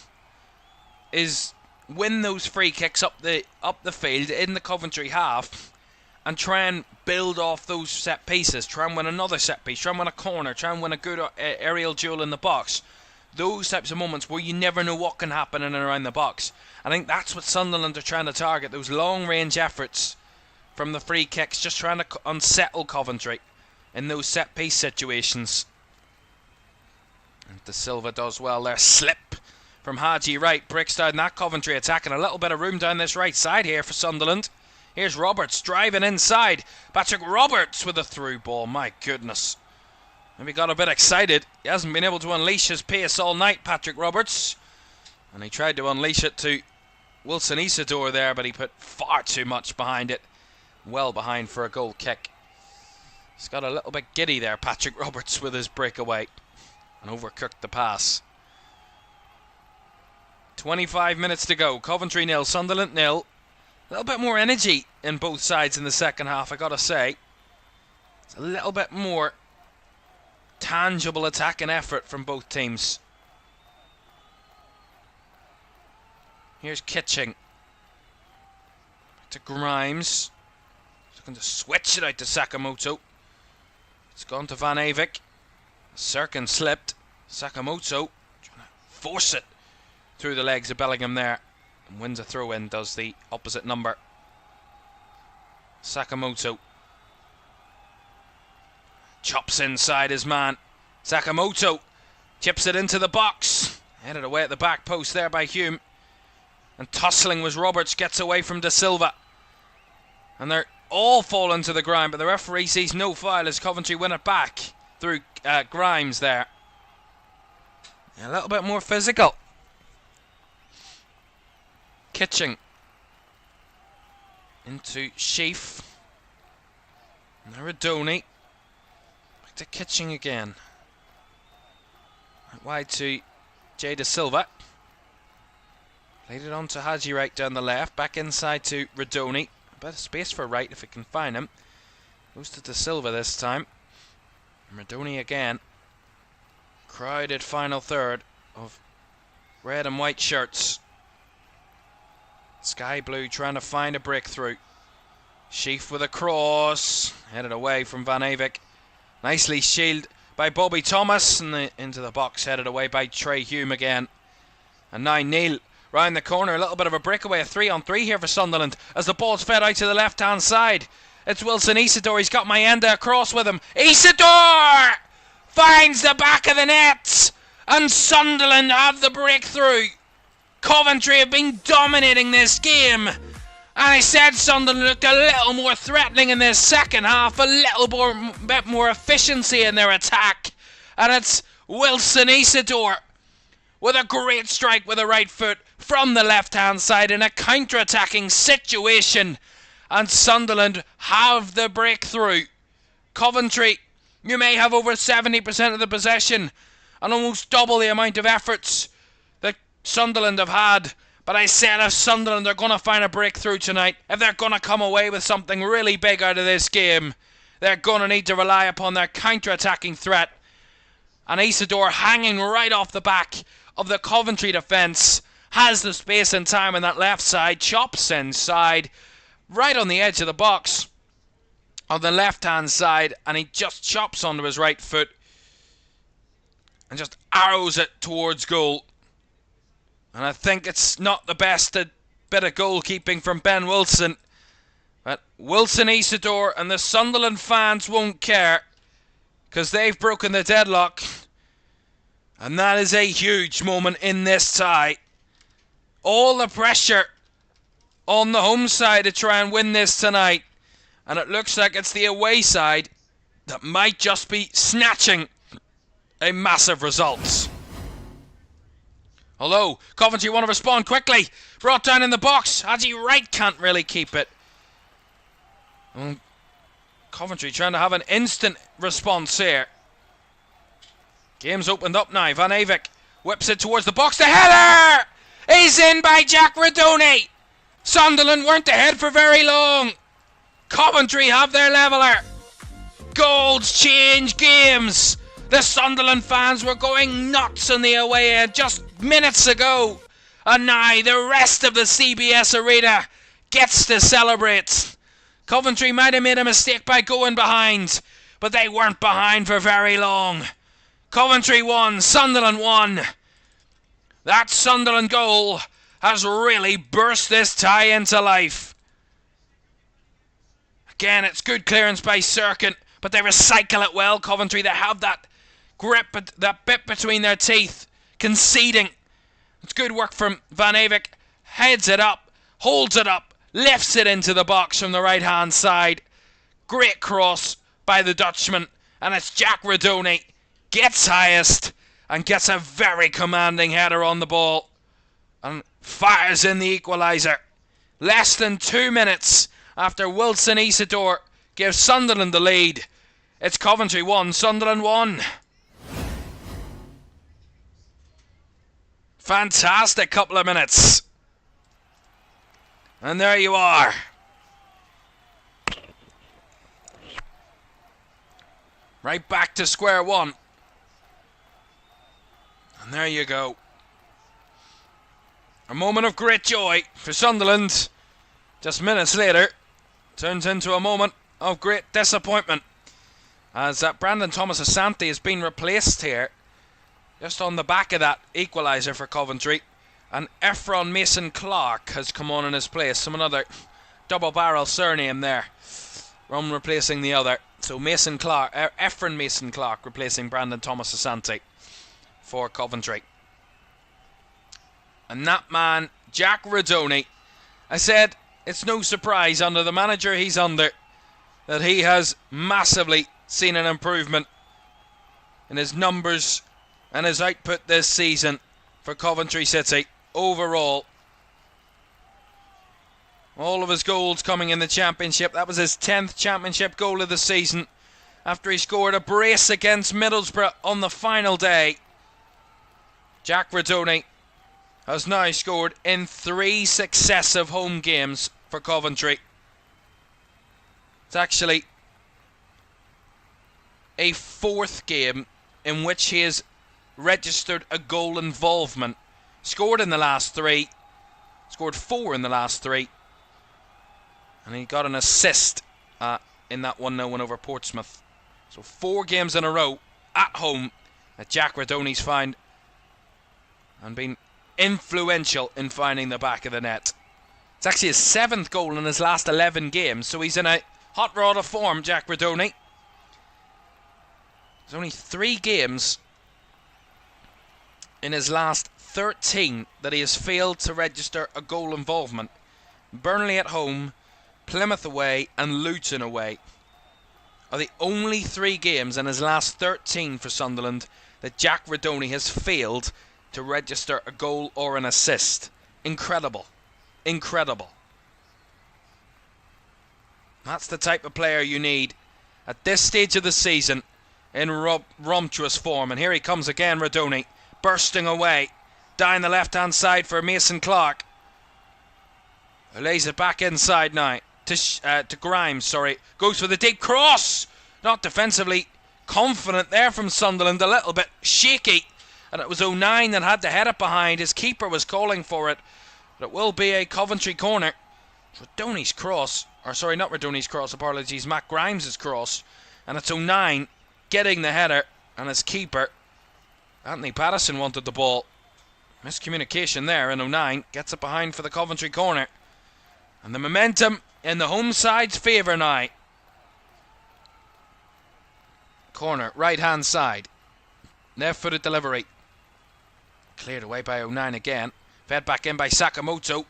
is win those free kicks up the field in the Coventry half and try and build off those set pieces. Try and win another set piece. Try and win a corner. Try and win a good aerial duel in the box. Those types of moments where you never know what can happen in and around the box. I think that's what Sunderland are trying to target. Those long-range efforts from the free kicks. Just trying to unsettle Coventry in those set-piece situations. And De Silva does well there. Slip from Haji Wright. Breaks down that Coventry attack. And a little bit of room down this right side here for Sunderland. Here's Roberts driving inside. Patrick Roberts with a through ball. My goodness. Maybe got a bit excited. He hasn't been able to unleash his pace all night, Patrick Roberts. And he tried to unleash it to Wilson Isidore there, but he put far too much behind it. Well behind for a goal kick. He's got a little bit giddy there, Patrick Roberts, with his breakaway. And overcooked the pass. 25 minutes to go. Coventry 0, Sunderland 0. A little bit more energy in both sides in the second half, I gotta say. It's a little bit more tangible attack and effort from both teams. Here's Kitching. Back to Grimes. He's looking to switch it out to Sakamoto. It's gone to Van Avik. Sirkin slipped. Sakamoto trying to force it through the legs of Bellingham there. And wins a throw-in, does the opposite number. Sakamoto chops inside his man. Sakamoto chips it into the box. Headed away at the back post there by Hume. And tussling was Roberts, gets away from De Silva. And they're all falling to the ground, but the referee sees no foul as Coventry win it back through Grimes there. A little bit more physical. Kitching into Sheaf. Naradoni. Back to Kitching again. Wide to J. De Silva. Played it on to Haji Wright down the left. Back inside to Radoni. A bit of space for Wright if it can find him. Goes to De Silva this time. And Radoni again. Crowded final third of red and white shirts. Sky Blue trying to find a breakthrough. Sheaf with a cross. Headed away from Van Avik. Nicely shielded by Bobby Thomas. And into the box. Headed away by Trey Hume again. And now Neil round the corner. A little bit of a breakaway. A 3-on-3 here for Sunderland. As the ball's fed out to the left hand side. It's Wilson Isidore. He's got Mayenda across with him. Isidore finds the back of the net. And Sunderland have the breakthrough. Coventry have been dominating this game. And I said Sunderland looked a little more threatening in this second half. A little bit more efficiency in their attack. And it's Wilson Isidore with a great strike with the right foot from the left-hand side in a counter-attacking situation. And Sunderland have the breakthrough. Coventry, you may have over 70% of the possession and almost double the amount of efforts that Sunderland have had. But I said if Sunderland are going to find a breakthrough tonight, if they're going to come away with something really big out of this game, they're going to need to rely upon their counter-attacking threat. And Isidore, hanging right off the back of the Coventry defence, has the space and time on that left side, chops inside, right on the edge of the box, on the left-hand side, and he just chops onto his right foot and just arrows it towards goal. And I think it's not the best bit of goalkeeping from Ben Wilson, but Wilson Isidore and the Sunderland fans won't care because they've broken the deadlock. And that is a huge moment in this tie. All the pressure on the home side to try and win this tonight. And it looks like it's the away side that might just be snatching a massive result. Although, Coventry want to respond quickly. Brought down in the box. Haji Wright can't really keep it. Coventry trying to have an instant response here. Game's opened up now. Van Avik whips it towards the box. The header is in by Jack Radoni. Sunderland weren't ahead for very long. Coventry have their leveller. Goals change games. The Sunderland fans were going nuts on the away end just minutes ago. And now the rest of the CBS Arena gets to celebrate. Coventry might have made a mistake by going behind, but they weren't behind for very long. Coventry won, Sunderland won. That Sunderland goal has really burst this tie into life. Again, it's good clearance by Serkin, but they recycle it well, Coventry. They have that grip, that bit between their teeth, conceding. It's good work from Van Avik. Heads it up, holds it up, lifts it into the box from the right-hand side. Great cross by the Dutchman, and it's Jack Radoni. Gets highest and gets a very commanding header on the ball and fires in the equaliser. Less than 2 minutes after Wilson Isidore gives Sunderland the lead. It's Coventry 1, Sunderland 1. Fantastic couple of minutes. And there you are. Right back to square one. And there you go. A moment of great joy for Sunderland. Just minutes later, turns into a moment of great disappointment. As Brandon Thomas Asante has been replaced here. Just on the back of that equaliser for Coventry. And Ephron Mason Clark has come on in his place. Another double barrel surname there. One replacing the other. So Ephron Mason Clark replacing Brandon Thomas Asante for Coventry. And that man, Jack Radoni, I said it's no surprise under the manager he's under that he has massively seen an improvement in his numbers and his output this season for Coventry City overall. All of his goals coming in the Championship. That was his 10th Championship goal of the season after he scored a brace against Middlesbrough on the final day. Jack Radoni has now scored in 3 successive home games for Coventry. It's actually a 4th game in which he has registered a goal involvement. Scored in the last 3, scored 4 in the last 3, and he got an assist in that 1-0 win over Portsmouth. So 4 games in a row at home that Jack Radoni's found and been influential in finding the back of the net. It's actually his 7th goal in his last 11 games, so he's in a hot rod of form, Jack Radoni. There's only 3 games in his last 13 that he has failed to register a goal involvement. Burnley at home, Plymouth away and Luton away are the only 3 games in his last 13 for Sunderland that Jack Radoni has failed to register a goal or an assist. Incredible. Incredible. That's the type of player you need at this stage of the season in romptuous form. And here he comes again, Radoni, bursting away down the left-hand side for Mason Clark, who lays it back inside now to Grimes. Goes for the deep cross. Not defensively confident there from Sunderland, a little bit shaky, and it was O'Nien that had to head it behind. His keeper was calling for it, but it will be a Coventry corner. Radoni's cross, or sorry, not Radoni's cross, apologies, Matt Grimes' cross, and it's O'Nien getting the header, and his keeper Anthony Patterson wanted the ball. Miscommunication there, and O'Nien gets it behind for the Coventry corner. And the momentum in the home side's favour now. Corner, right hand side. Left footed delivery. Cleared away by O'Nien again. Fed back in by Sakamoto.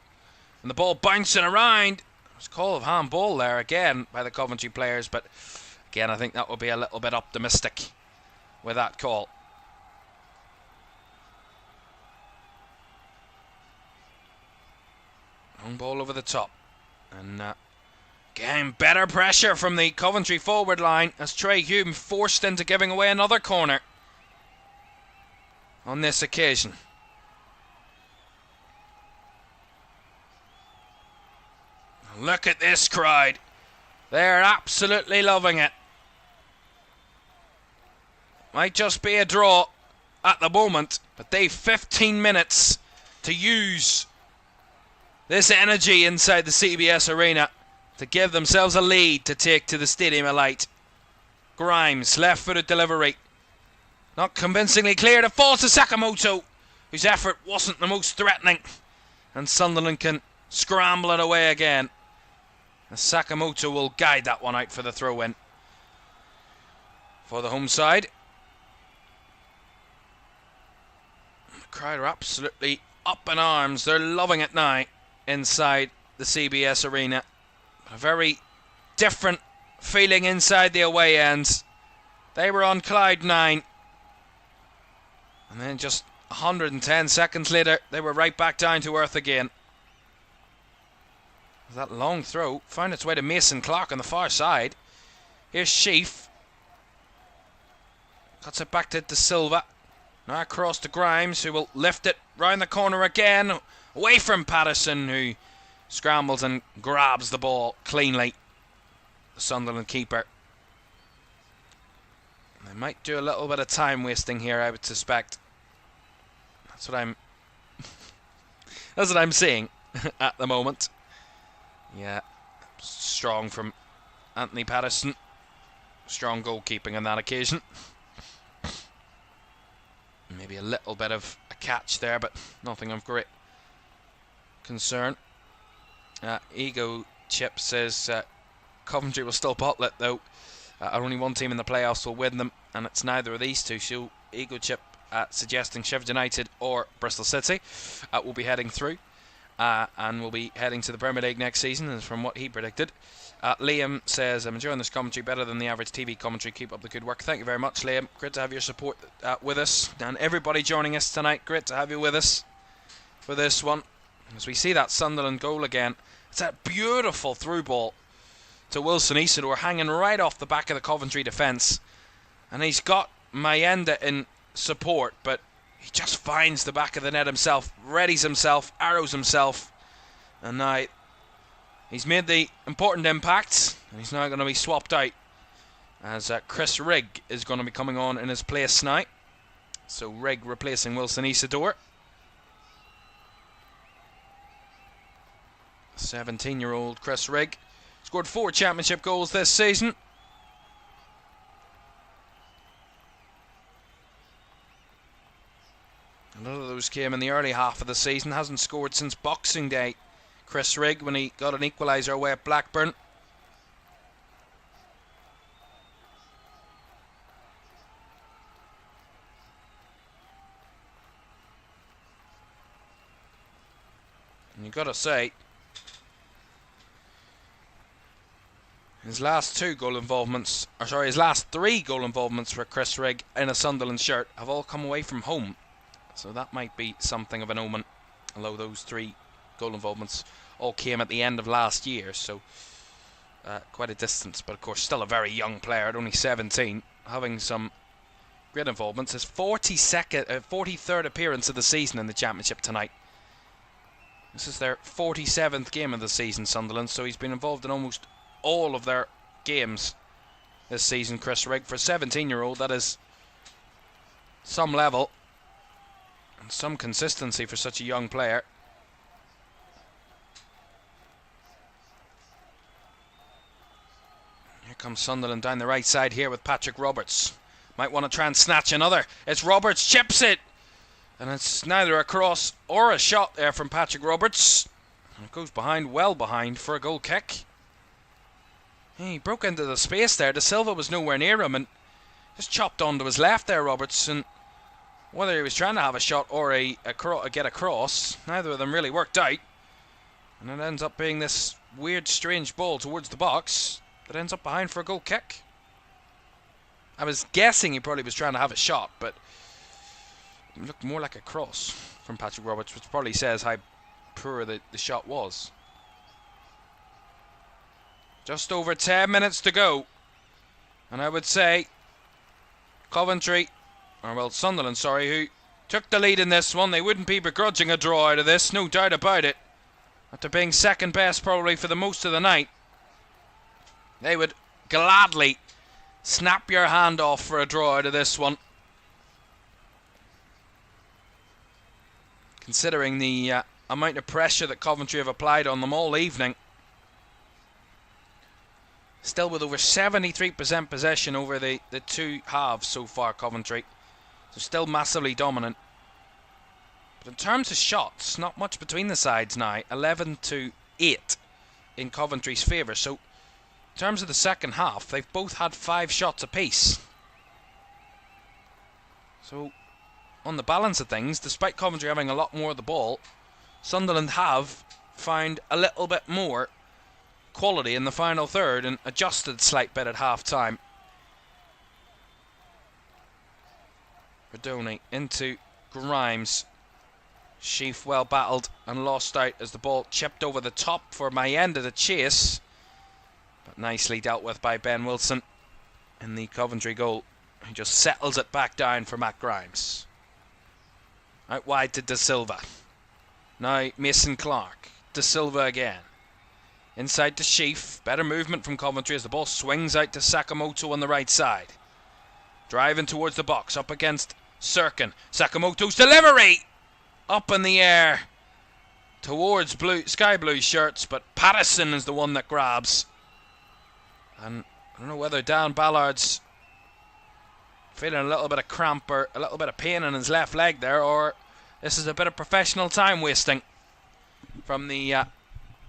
And the ball bouncing around. It was a call of handball there again by the Coventry players. But again, I think that would be a little bit optimistic with that call. Long ball over the top. And again, better pressure from the Coventry forward line as Trey Hume forced into giving away another corner on this occasion. Look at this crowd. They're absolutely loving it. Might just be a draw at the moment, but they've 15 minutes to use this energy inside the CBS Arena to give themselves a lead to take to the Stadium of Light. Grimes, left-footed delivery. Not convincingly cleared. It falls to Sakamoto, whose effort wasn't the most threatening. And Sunderland can scramble it away again. As Sakamoto will guide that one out for the throw-in for the home side. The crowd are absolutely up in arms. They're loving it now inside the CBS Arena. A very different feeling inside the away ends. They were on cloud nine. And then just 110 seconds later, they were right back down to earth again. That long throw found its way to Mason Clark on the far side. Here's Sheaf. Cuts it back to De Silva. Now across to Grimes, who will lift it round the corner again. Away from Patterson, who scrambles and grabs the ball cleanly. The Sunderland keeper. They might do a little bit of time wasting here, I would suspect. That's what I'm seeing at the moment. Yeah, strong from Anthony Patterson. Strong goalkeeping on that occasion. Maybe a little bit of a catch there, but nothing of great concern. Ego Chip says Coventry will still bottle it, though. Only one team in the playoffs will win them, and it's neither of these two. So Ego Chip suggesting Sheffield United or Bristol City will be heading through. And we'll be heading to the Premier League next season, as from what he predicted. Liam says, I'm enjoying this commentary better than the average TV commentary. Keep up the good work. Thank you very much, Liam. Great to have your support with us. And everybody joining us tonight, great to have you with us for this one. As we see that Sunderland goal again. It's that beautiful through ball to Wilson Isidore, hanging right off the back of the Coventry defence. And he's got Mayenda in support, but he just finds the back of the net himself, readies himself, arrows himself, and now he's made the important impact, and he's now going to be swapped out as Chris Rigg is going to be coming on in his place now. So Rigg replacing Wilson Isidore. 17-year-old Chris Rigg scored 4 championship goals this season. A lot of those came in the early half of the season. Hasn't scored since Boxing Day, Chris Rigg, when he got an equaliser away at Blackburn. And you've got to say, his last 3 goal involvements for Chris Rigg in a Sunderland shirt have all come away from home. So that might be something of an omen, although those 3 goal involvements all came at the end of last year, so quite a distance, but of course still a very young player at only 17, having some great involvements. His 43rd appearance of the season in the Championship tonight. This is their 47th game of the season, Sunderland, so he's been involved in almost all of their games this season, Chris Rigg. For a 17-year-old, that is some level and some consistency for such a young player. Here comes Sunderland down the right side here with Patrick Roberts. Might want to try and snatch another. It's Roberts, chips it! And it's neither a cross or a shot there from Patrick Roberts. And it goes behind, well behind, for a goal kick. He broke into the space there. De Silva was nowhere near him and just chopped onto his left there, Robertson. Whether he was trying to have a shot or get across, neither of them really worked out. And it ends up being this weird, strange ball towards the box that ends up behind for a goal kick. I was guessing he probably was trying to have a shot, but it looked more like a cross from Patrick Roberts, which probably says how poor the shot was. Just over 10 minutes to go. And I would say Coventry, or well, Sunderland, sorry, who took the lead in this one. They wouldn't be begrudging a draw out of this, no doubt about it. After being second best probably for the most of the night, they would gladly snap your hand off for a draw out of this one. Considering the amount of pressure that Coventry have applied on them all evening. Still with over 73% possession over the two halves so far, Coventry. So still massively dominant. But in terms of shots, not much between the sides now. 11-8 in Coventry's favour. So in terms of the second half, they've both had 5 shots apiece. So on the balance of things, despite Coventry having a lot more of the ball, Sunderland have found a little bit more quality in the final third and adjusted slight bit at half time. Redoni into Grimes. Sheaf well battled and lost out as the ball chipped over the top for my end of the chase, but nicely dealt with by Ben Wilson in the Coventry goal. He just settles it back down for Matt Grimes. Out wide to De Silva. Now Mason Clark. De Silva again. Inside to Sheaf. Better movement from Coventry as the ball swings out to Sakamoto on the right side. Driving towards the box. Up against Sirkin. Sakamoto's delivery! Up in the air. Towards sky blue shirts. But Patterson is the one that grabs. And I don't know whether Dan Ballard's feeling a little bit of cramp or a little bit of pain in his left leg there. Or this is a bit of professional time wasting from the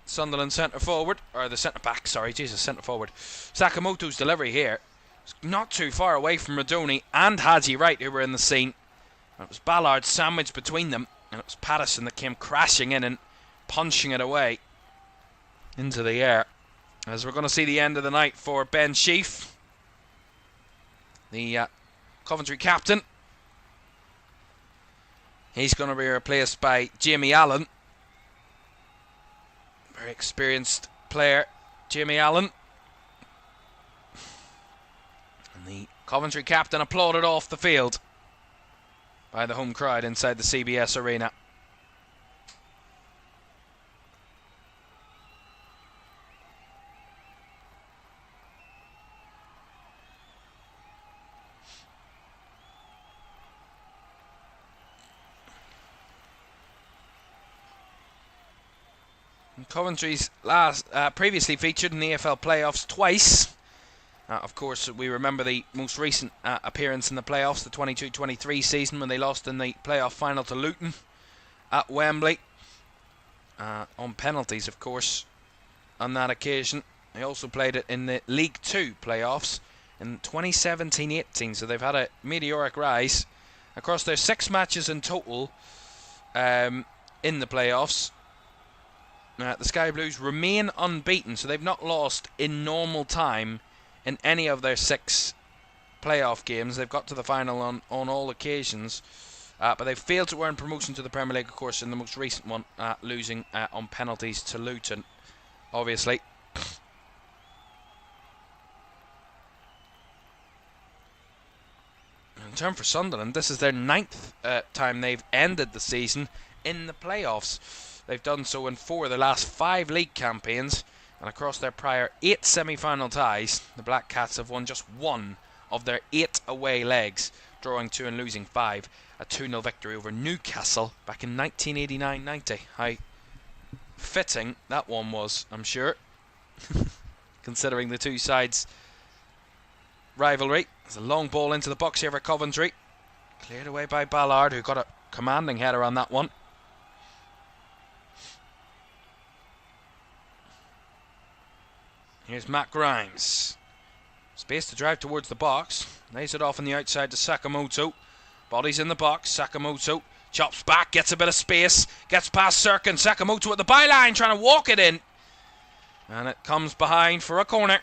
Sunderland centre forward, or the centre back, sorry, Jesus, centre forward. Sakamoto's delivery here is not too far away from Redoni and Hadji Wright, who were in the scene. And it was Ballard sandwiched between them, and it was Patterson that came crashing in and punching it away into the air. As we're going to see the end of the night for Ben Sheaf, the Coventry captain. He's going to be replaced by Jamie Allen. Very experienced player, Jamie Allen. And the Coventry captain applauded off the field by the home crowd inside the CBS Arena. Coventry's previously featured in the EFL Playoffs twice. Of course, we remember the most recent appearance in the playoffs, the 22-23 season, when they lost in the playoff final to Luton at Wembley. On penalties, of course, on that occasion. They also played it in the League 2 playoffs in 2017-18, so they've had a meteoric rise across their 6 matches in total in the playoffs. The Sky Blues remain unbeaten, so they've not lost in normal time in any of their 6 playoff games. They've got to the final on all occasions, but they've failed to earn promotion to the Premier League, of course, in the most recent one, losing on penalties to Luton, obviously. In turn for Sunderland, this is their 9th time they've ended the season in the playoffs. They've done so in 4 of the last 5 league campaigns, and across their prior 8 semi-final ties, the Black Cats have won just 1 of their 8 away legs, drawing 2 and losing 5. A 2-0 victory over Newcastle back in 1989-90. How fitting that one was, I'm sure, considering the two sides' rivalry. There's a long ball into the box here for Coventry. Cleared away by Ballard, who got a commanding header on that one. Here's Matt Grimes. Space to drive towards the box. Lays it off on the outside to Sakamoto. Body's in the box. Sakamoto chops back, gets a bit of space, gets past Sirkin. Sakamoto at the byline, trying to walk it in. And it comes behind for a corner.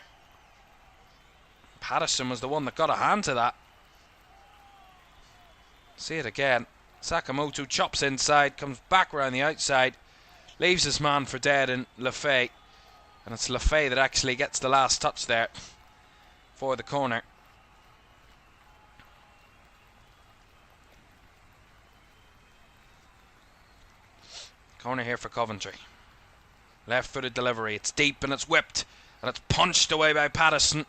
Patterson was the one that got a hand to that. See it again. Sakamoto chops inside, comes back around the outside, leaves his man for dead in Lefay. And it's Lefay that actually gets the last touch there for the corner. Corner here for Coventry. Left-footed delivery. It's deep and it's whipped. And it's punched away by Patterson.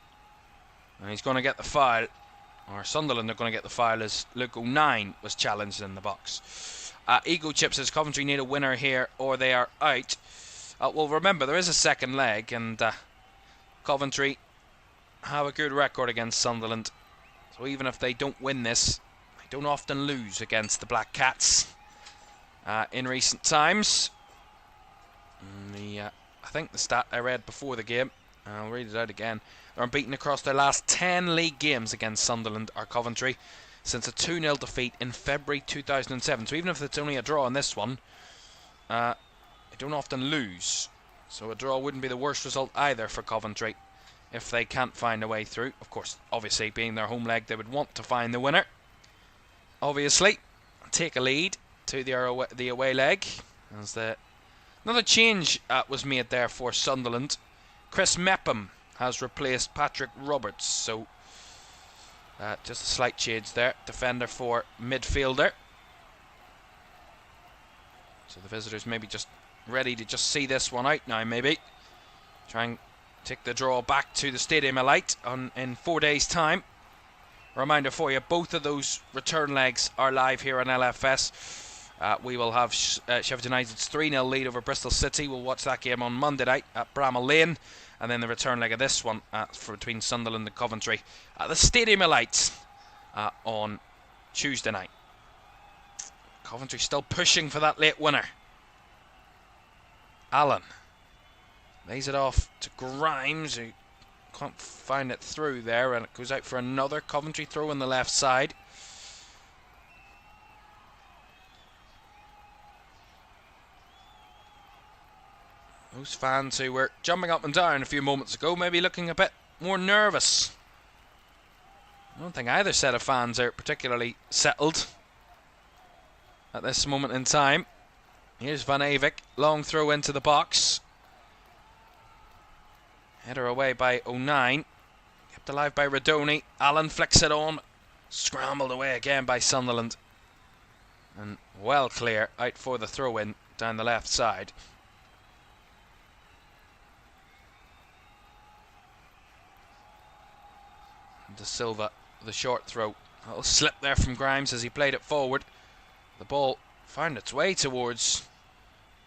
And he's going to get the foul. Or Sunderland are going to get the foul as Luke O'Nien was challenged in the box. Ego Chip says Coventry need a winner here or they are out. Well, remember, there is a second leg. And Coventry have a good record against Sunderland. So even if they don't win this, they don't often lose against the Black Cats. In recent times, I think the stat I read before the game, I'll read it out again, they're unbeaten across their last 10 league games against Sunderland or Coventry since a 2-0 defeat in February 2007. So even if it's only a draw in this one, they don't often lose. So a draw wouldn't be the worst result either for Coventry if they can't find a way through. Of course, obviously being their home leg, they would want to find the winner. Obviously, take a lead to the away leg. As another change was made there for Sunderland. Chris Mepham has replaced Patrick Roberts. So just a slight change there. Defender for midfielder. So the visitors maybe just ready to just see this one out now, maybe. Try and take the draw back to the Stadium of Light in 4 days' time. A reminder for you, both of those return legs are live here on LFS. We will have Sheffield United's 3-0 lead over Bristol City. We'll watch that game on Monday night at Bramall Lane. And then the return leg of this one between Sunderland and Coventry at the Stadium of Light on Tuesday night. Coventry still pushing for that late winner. Allen lays it off to Grimes, who can't find it through there, and it goes out for another Coventry throw on the left side. Those fans who were jumping up and down a few moments ago maybe looking a bit more nervous. I don't think either set of fans are particularly settled at this moment in time. Here's Van Avik, long throw into the box. Header away by O'Nien. Kept alive by Radoni. Allen flicks it on. Scrambled away again by Sunderland. And well clear out for the throw-in down the left side. De Silva, the short throw. A little slip there from Grimes as he played it forward. The ball found its way towards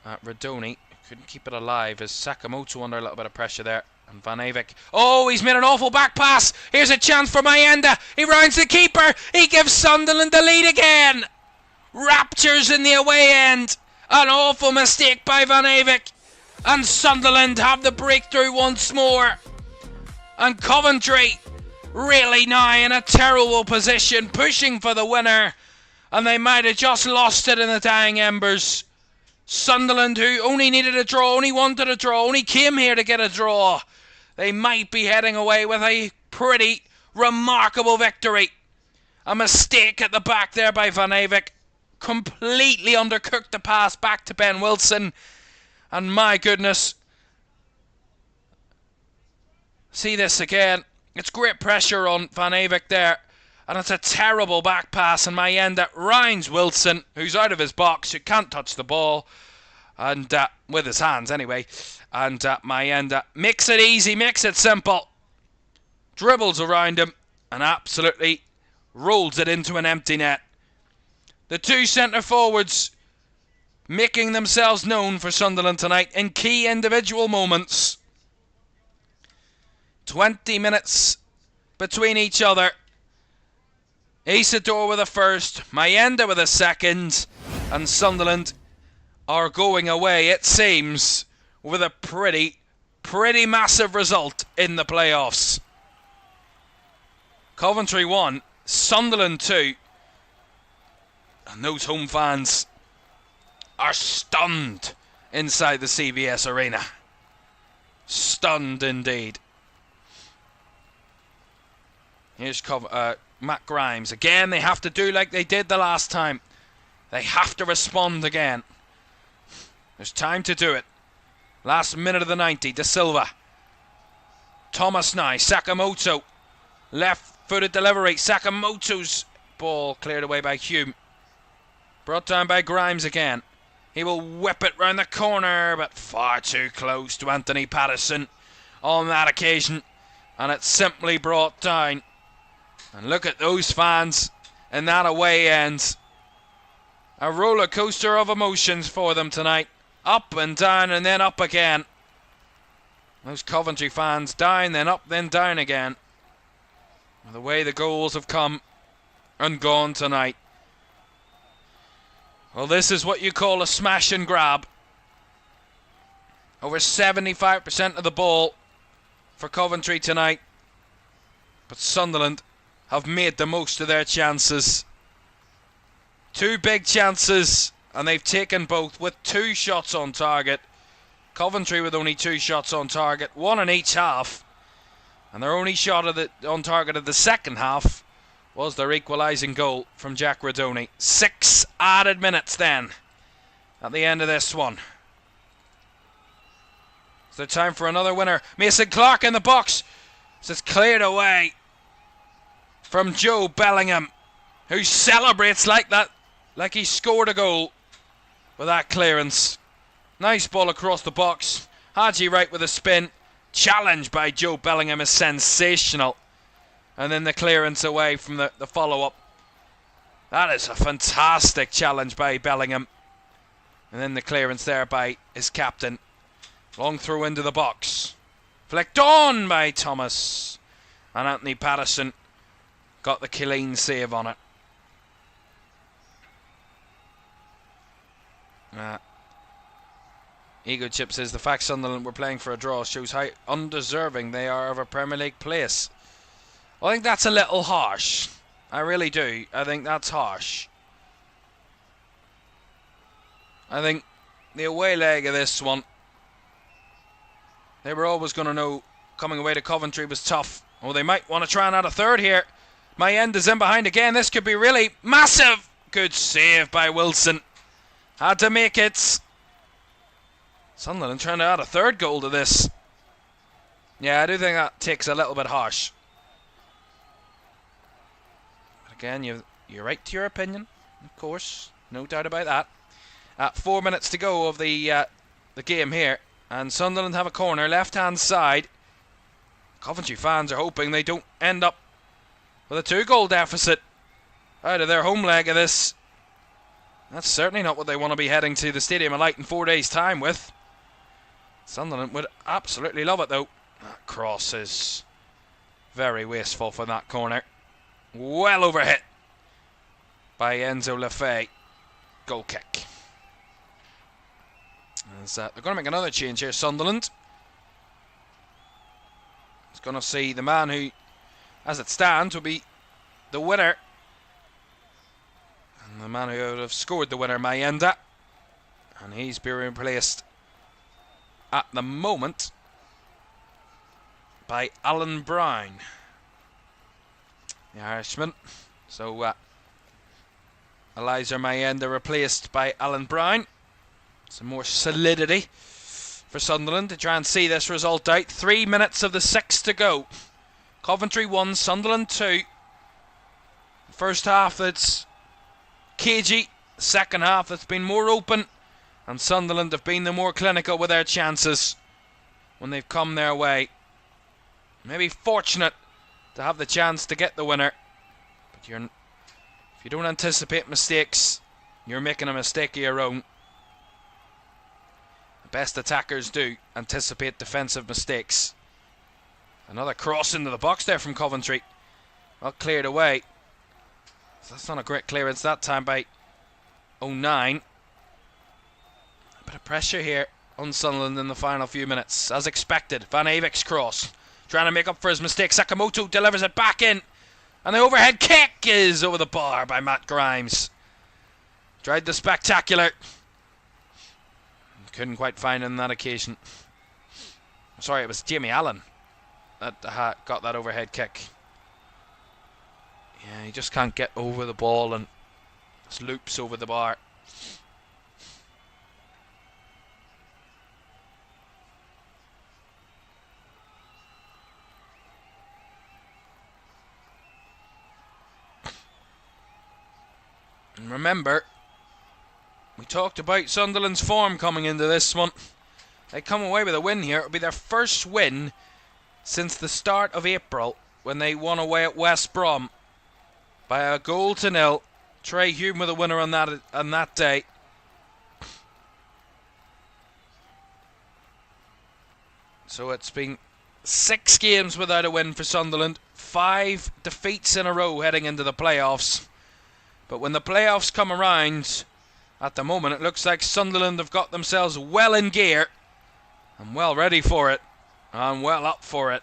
Radoni. Couldn't keep it alive as Sakamoto under a little bit of pressure there. And Van Avik. Oh, he's made an awful back pass. Here's a chance for Mayenda. He rounds the keeper. He gives Sunderland the lead again. Raptures in the away end. An awful mistake by Van Avik. And Sunderland have the breakthrough once more. And Coventry really now in a terrible position, pushing for the winner, and they might have just lost it in the dying embers. Sunderland, who only needed a draw, only wanted a draw, only came here to get a draw, they might be heading away with a pretty remarkable victory. A mistake at the back there by Van Avik, completely undercooked the pass back to Ben Wilson, and my goodness, see this again. It's great pressure on Van Avik there. And it's a terrible back pass. And Mayenda rounds Wilson, who's out of his box, who can't touch the ball. And with his hands anyway. And Mayenda makes it easy, makes it simple. Dribbles around him. And absolutely rolls it into an empty net. The two centre forwards making themselves known for Sunderland tonight in key individual moments. 20 minutes between each other. Isidore with a first, Mayenda with a second, and Sunderland are going away, it seems, with a pretty Pretty massive result in the playoffs. Coventry 1, Sunderland 2. And those home fans are stunned inside the CBS Arena. Stunned indeed. Here's Matt Grimes. Again, they have to do like they did the last time. They have to respond again. There's time to do it. Last minute of the 90. De Silva. Thomas now. Sakamoto. Left-footed delivery. Sakamoto's ball cleared away by Hume. Brought down by Grimes again. He will whip it round the corner, but far too close to Anthony Patterson on that occasion. And it's simply brought down. And look at those fans in that away end. A roller coaster of emotions for them tonight. Up and down and then up again. Those Coventry fans down, then up, then down again. The way the goals have come and gone tonight. Well, this is what you call a smash and grab. Over 75% of the ball for Coventry tonight. But Sunderland have made the most of their chances. Two big chances, and they've taken both with 2 shots on target. Coventry with only 2 shots on target, 1 in each half. And their only shot on target of the second half was their equalising goal from Jack Radoni. 6 added minutes then at the end of this one. Is there time for another winner? Mason Clark in the box. It's cleared away from Joe Bellingham, who celebrates like that, like he scored a goal with that clearance. Nice ball across the box. Haji Wright with a spin. Challenge by Joe Bellingham is sensational. And then the clearance away from the follow-up. That is a fantastic challenge by Bellingham. And then the clearance there by his captain. Long throw into the box. Flicked on by Thomas. And Anthony Patterson got the clean save on it. Ego Chip says the fact Sunderland were playing for a draw shows how undeserving they are of a Premier League place. I think that's a little harsh. I really do. I think that's harsh. I think the away leg of this one, they were always going to know coming away to Coventry was tough. Oh, they might want to try and add a third here. My end is in behind again. This could be really massive. Good save by Wilson. Had to make it. Sunderland trying to add a third goal to this. Yeah, I do think that takes a little bit harsh. But again, you're right to your opinion, of course. No doubt about that. 4 minutes to go of the game here. And Sunderland have a corner, left-hand side. Coventry fans are hoping they don't end up with a 2-goal deficit out of their home leg of this. That's certainly not what they want to be heading to the Stadium of Light in 4 days' time with. Sunderland would absolutely love it though. That cross is very wasteful for that corner. Well overhit by Enzo Lefebvre. Goal kick. They're going to make another change here, Sunderland. It's going to see the man who, as it stands, will be the winner. And the man who would have scored the winner, Mayenda. And he's being replaced at the moment by Alan Brown, the Irishman. So Eliza Mayenda replaced by Alan Brown. Some more solidity for Sunderland to try and see this result out. 3 minutes of the 6 to go. Coventry 1, Sunderland 2. First half that's cagey. Second half that's been more open. And Sunderland have been the more clinical with their chances when they've come their way. Maybe fortunate to have the chance to get the winner. But if you don't anticipate mistakes, you're making a mistake of your own. The best attackers do anticipate defensive mistakes. Another cross into the box there from Coventry. Well cleared away. So that's not a great clearance that time by 09. A bit of pressure here on Sunderland in the final few minutes. As expected, Van Avik's cross. Trying to make up for his mistake. Sakamoto delivers it back in. And the overhead kick is over the bar by Matt Grimes. Tried the spectacular. Couldn't quite find it on that occasion. Sorry, it was Jamie Allen that got that overhead kick. Yeah, he just can't get over the ball and just loops over the bar. And remember, we talked about Sunderland's form coming into this one. They come away with a win here. It'll be their first win since the start of April when they won away at West Brom by a 0-0. Trey Hume with a winner on that day. So it's been 6 games without a win for Sunderland. 5 defeats in a row heading into the playoffs. But when the playoffs come around, at the moment it looks like Sunderland have got themselves well in gear and well ready for it and well up for it.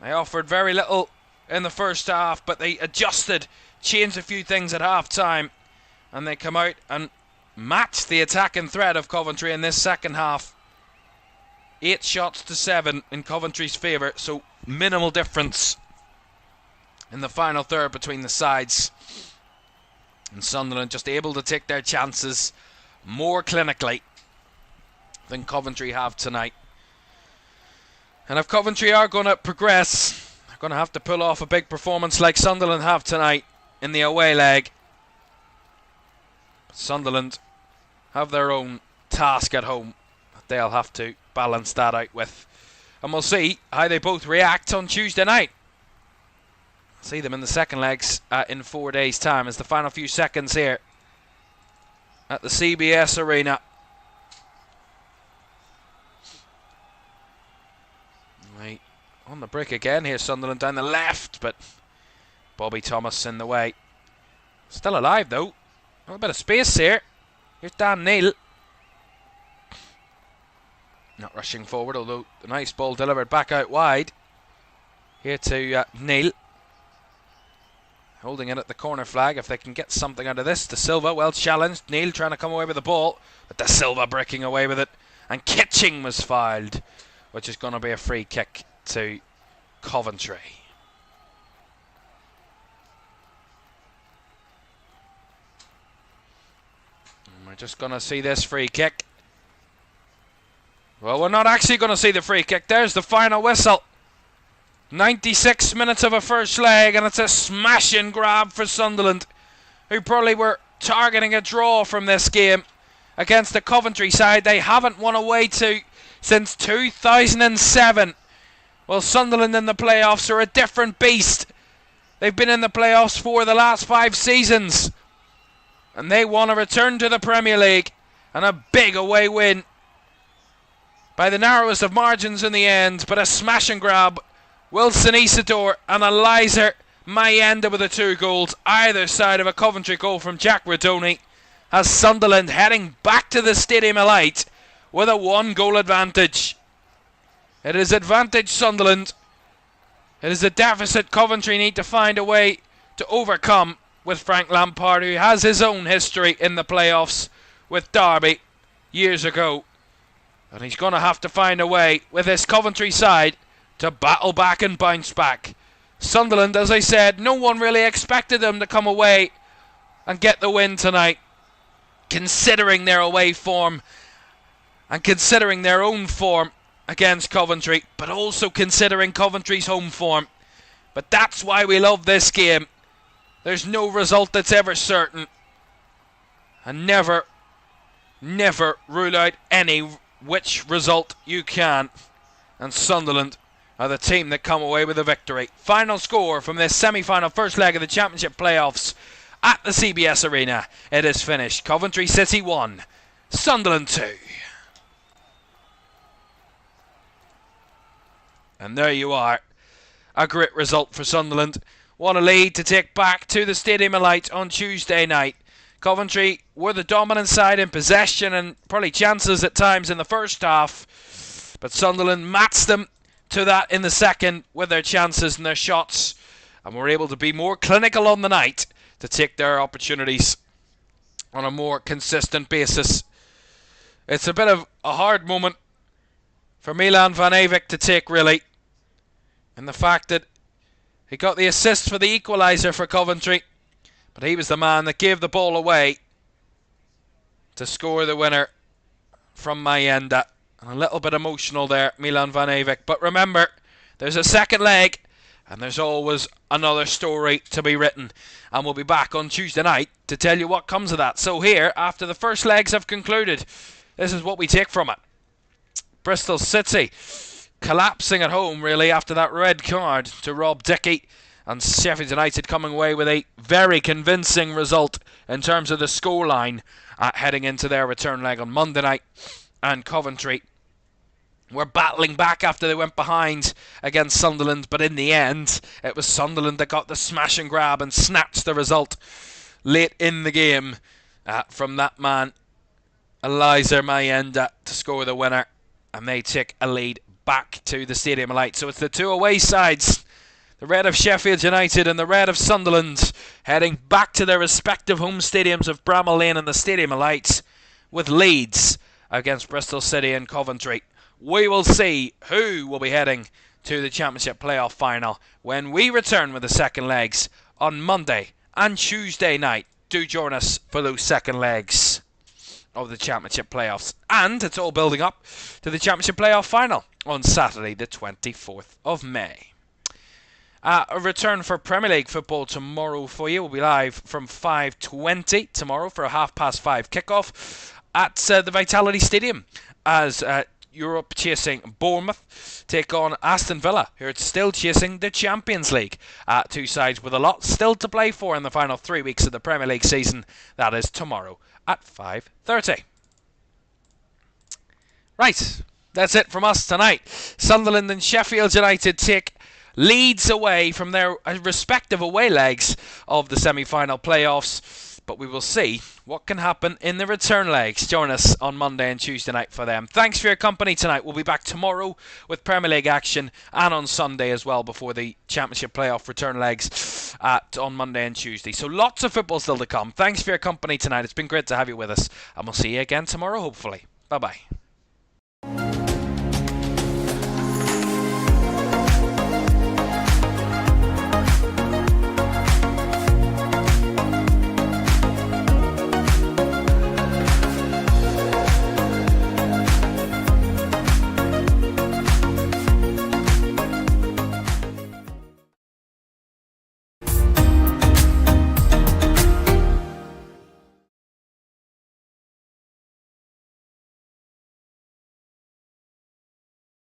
They offered very little in the first half, but they adjusted, changed a few things at half time, and they come out and matched the attacking threat of Coventry in this second half. 8 shots to 7 in Coventry's favour, so minimal difference in the final third between the sides. And Sunderland just able to take their chances more clinically than Coventry have tonight. And if Coventry are going to progress, they're going to have to pull off a big performance like Sunderland have tonight in the away leg. But Sunderland have their own task at home that they'll have to balance that out with. And we'll see how they both react on Tuesday night. See them in the second legs in 4 days' time as the final few seconds here at the CBS Arena. Right, on the break again here, Sunderland down the left, but Bobby Thomas in the way. Still alive though. A little bit of space here. Here's Dan Neil. Not rushing forward, although the nice ball delivered back out wide. Here to Neil. Holding it at the corner flag. If they can get something out of this. De Silva, well challenged. Neil trying to come away with the ball. But De Silva breaking away with it. And Kitching was fouled, which is going to be a free kick to Coventry. And we're just going to see this free kick. Well, we're not actually going to see the free kick. There's the final whistle. 96 minutes of a first leg, and it's a smashing grab for Sunderland, who probably were targeting a draw from this game against the Coventry side they haven't won away to since 2007. Well, Sunderland in the playoffs are a different beast. They've been in the playoffs for the last 5 seasons, and they want to return to the Premier League, and a big away win by the narrowest of margins in the end, but a smash and grab. Wilson Isidore and Eliza Mayenda with the 2 goals, either side of a Coventry goal from Jack Radoni, has Sunderland heading back to the Stadium of Light with a 1-goal advantage. It is advantage Sunderland. It is a deficit Coventry need to find a way to overcome with Frank Lampard, who has his own history in the playoffs with Derby years ago. And he's going to have to find a way with this Coventry side to battle back and bounce back. Sunderland, as I said, no one really expected them to come away and get the win tonight, considering their away form and considering their own form against Coventry, but also considering Coventry's home form. But that's why we love this game. There's no result that's ever certain, and never rule out any which result you can. And Sunderland are the team that come away with a victory. Final score from this semi-final first leg of the Championship Playoffs at the CBS Arena. It is finished. Coventry City 1, Sunderland 2. And there you are. A great result for Sunderland. What a lead to take back to the Stadium of Light on Tuesday night. Coventry were the dominant side in possession and probably chances at times in the first half, but Sunderland matched them to that in the second with their chances and their shots, and were able to be more clinical on the night to take their opportunities on a more consistent basis. It's a bit of a hard moment for Milan van Avik to take, really, and the fact that he got the assist for the equaliser for Coventry, but he was the man that gave the ball away to score the winner from Mayenda. A little bit emotional there, Milan van Avik. But remember, there's a second leg, and there's always another story to be written. And we'll be back on Tuesday night to tell you what comes of that. So here, after the first legs have concluded, this is what we take from it. Bristol City collapsing at home, really, after that red card to Rob Dickie. And Sheffield United coming away with a very convincing result in terms of the scoreline heading into their return leg on Monday night. And Coventry were battling back after they went behind against Sunderland, but in the end it was Sunderland that got the smash and grab and snatched the result late in the game from that man Eliza Mayenda to score the winner, and they take a lead back to the Stadium of Light. So it's the two away sides, the red of Sheffield United and the red of Sunderland, heading back to their respective home stadiums of Bramall Lane and the Stadium of Light with leads against Bristol City and Coventry. We will see who will be heading to the Championship Playoff Final when we return with the second legs on Monday and Tuesday night. Do join us for those second legs of the Championship Playoffs. And it's all building up to the Championship Playoff Final on Saturday the 24th of May. A return for Premier League football tomorrow for you. We'll be live from 5:20 tomorrow for a 5:30 kickoff at the Vitality Stadium as Europe chasing Bournemouth take on Aston Villa, who are still chasing the Champions League. Two sides with a lot still to play for in the final 3 weeks of the Premier League season. That is tomorrow at 5:30. Right, that's it from us tonight. Sunderland and Sheffield United take leads away from their respective away legs of the semi-final playoffs, but we will see what can happen in the return legs. Join us on Monday and Tuesday night for them. Thanks for your company tonight. We'll be back tomorrow with Premier League action, and on Sunday as well before the Championship Playoff return legs on Monday and Tuesday. So lots of football still to come. Thanks for your company tonight. It's been great to have you with us, and we'll see you again tomorrow, hopefully. Bye-bye.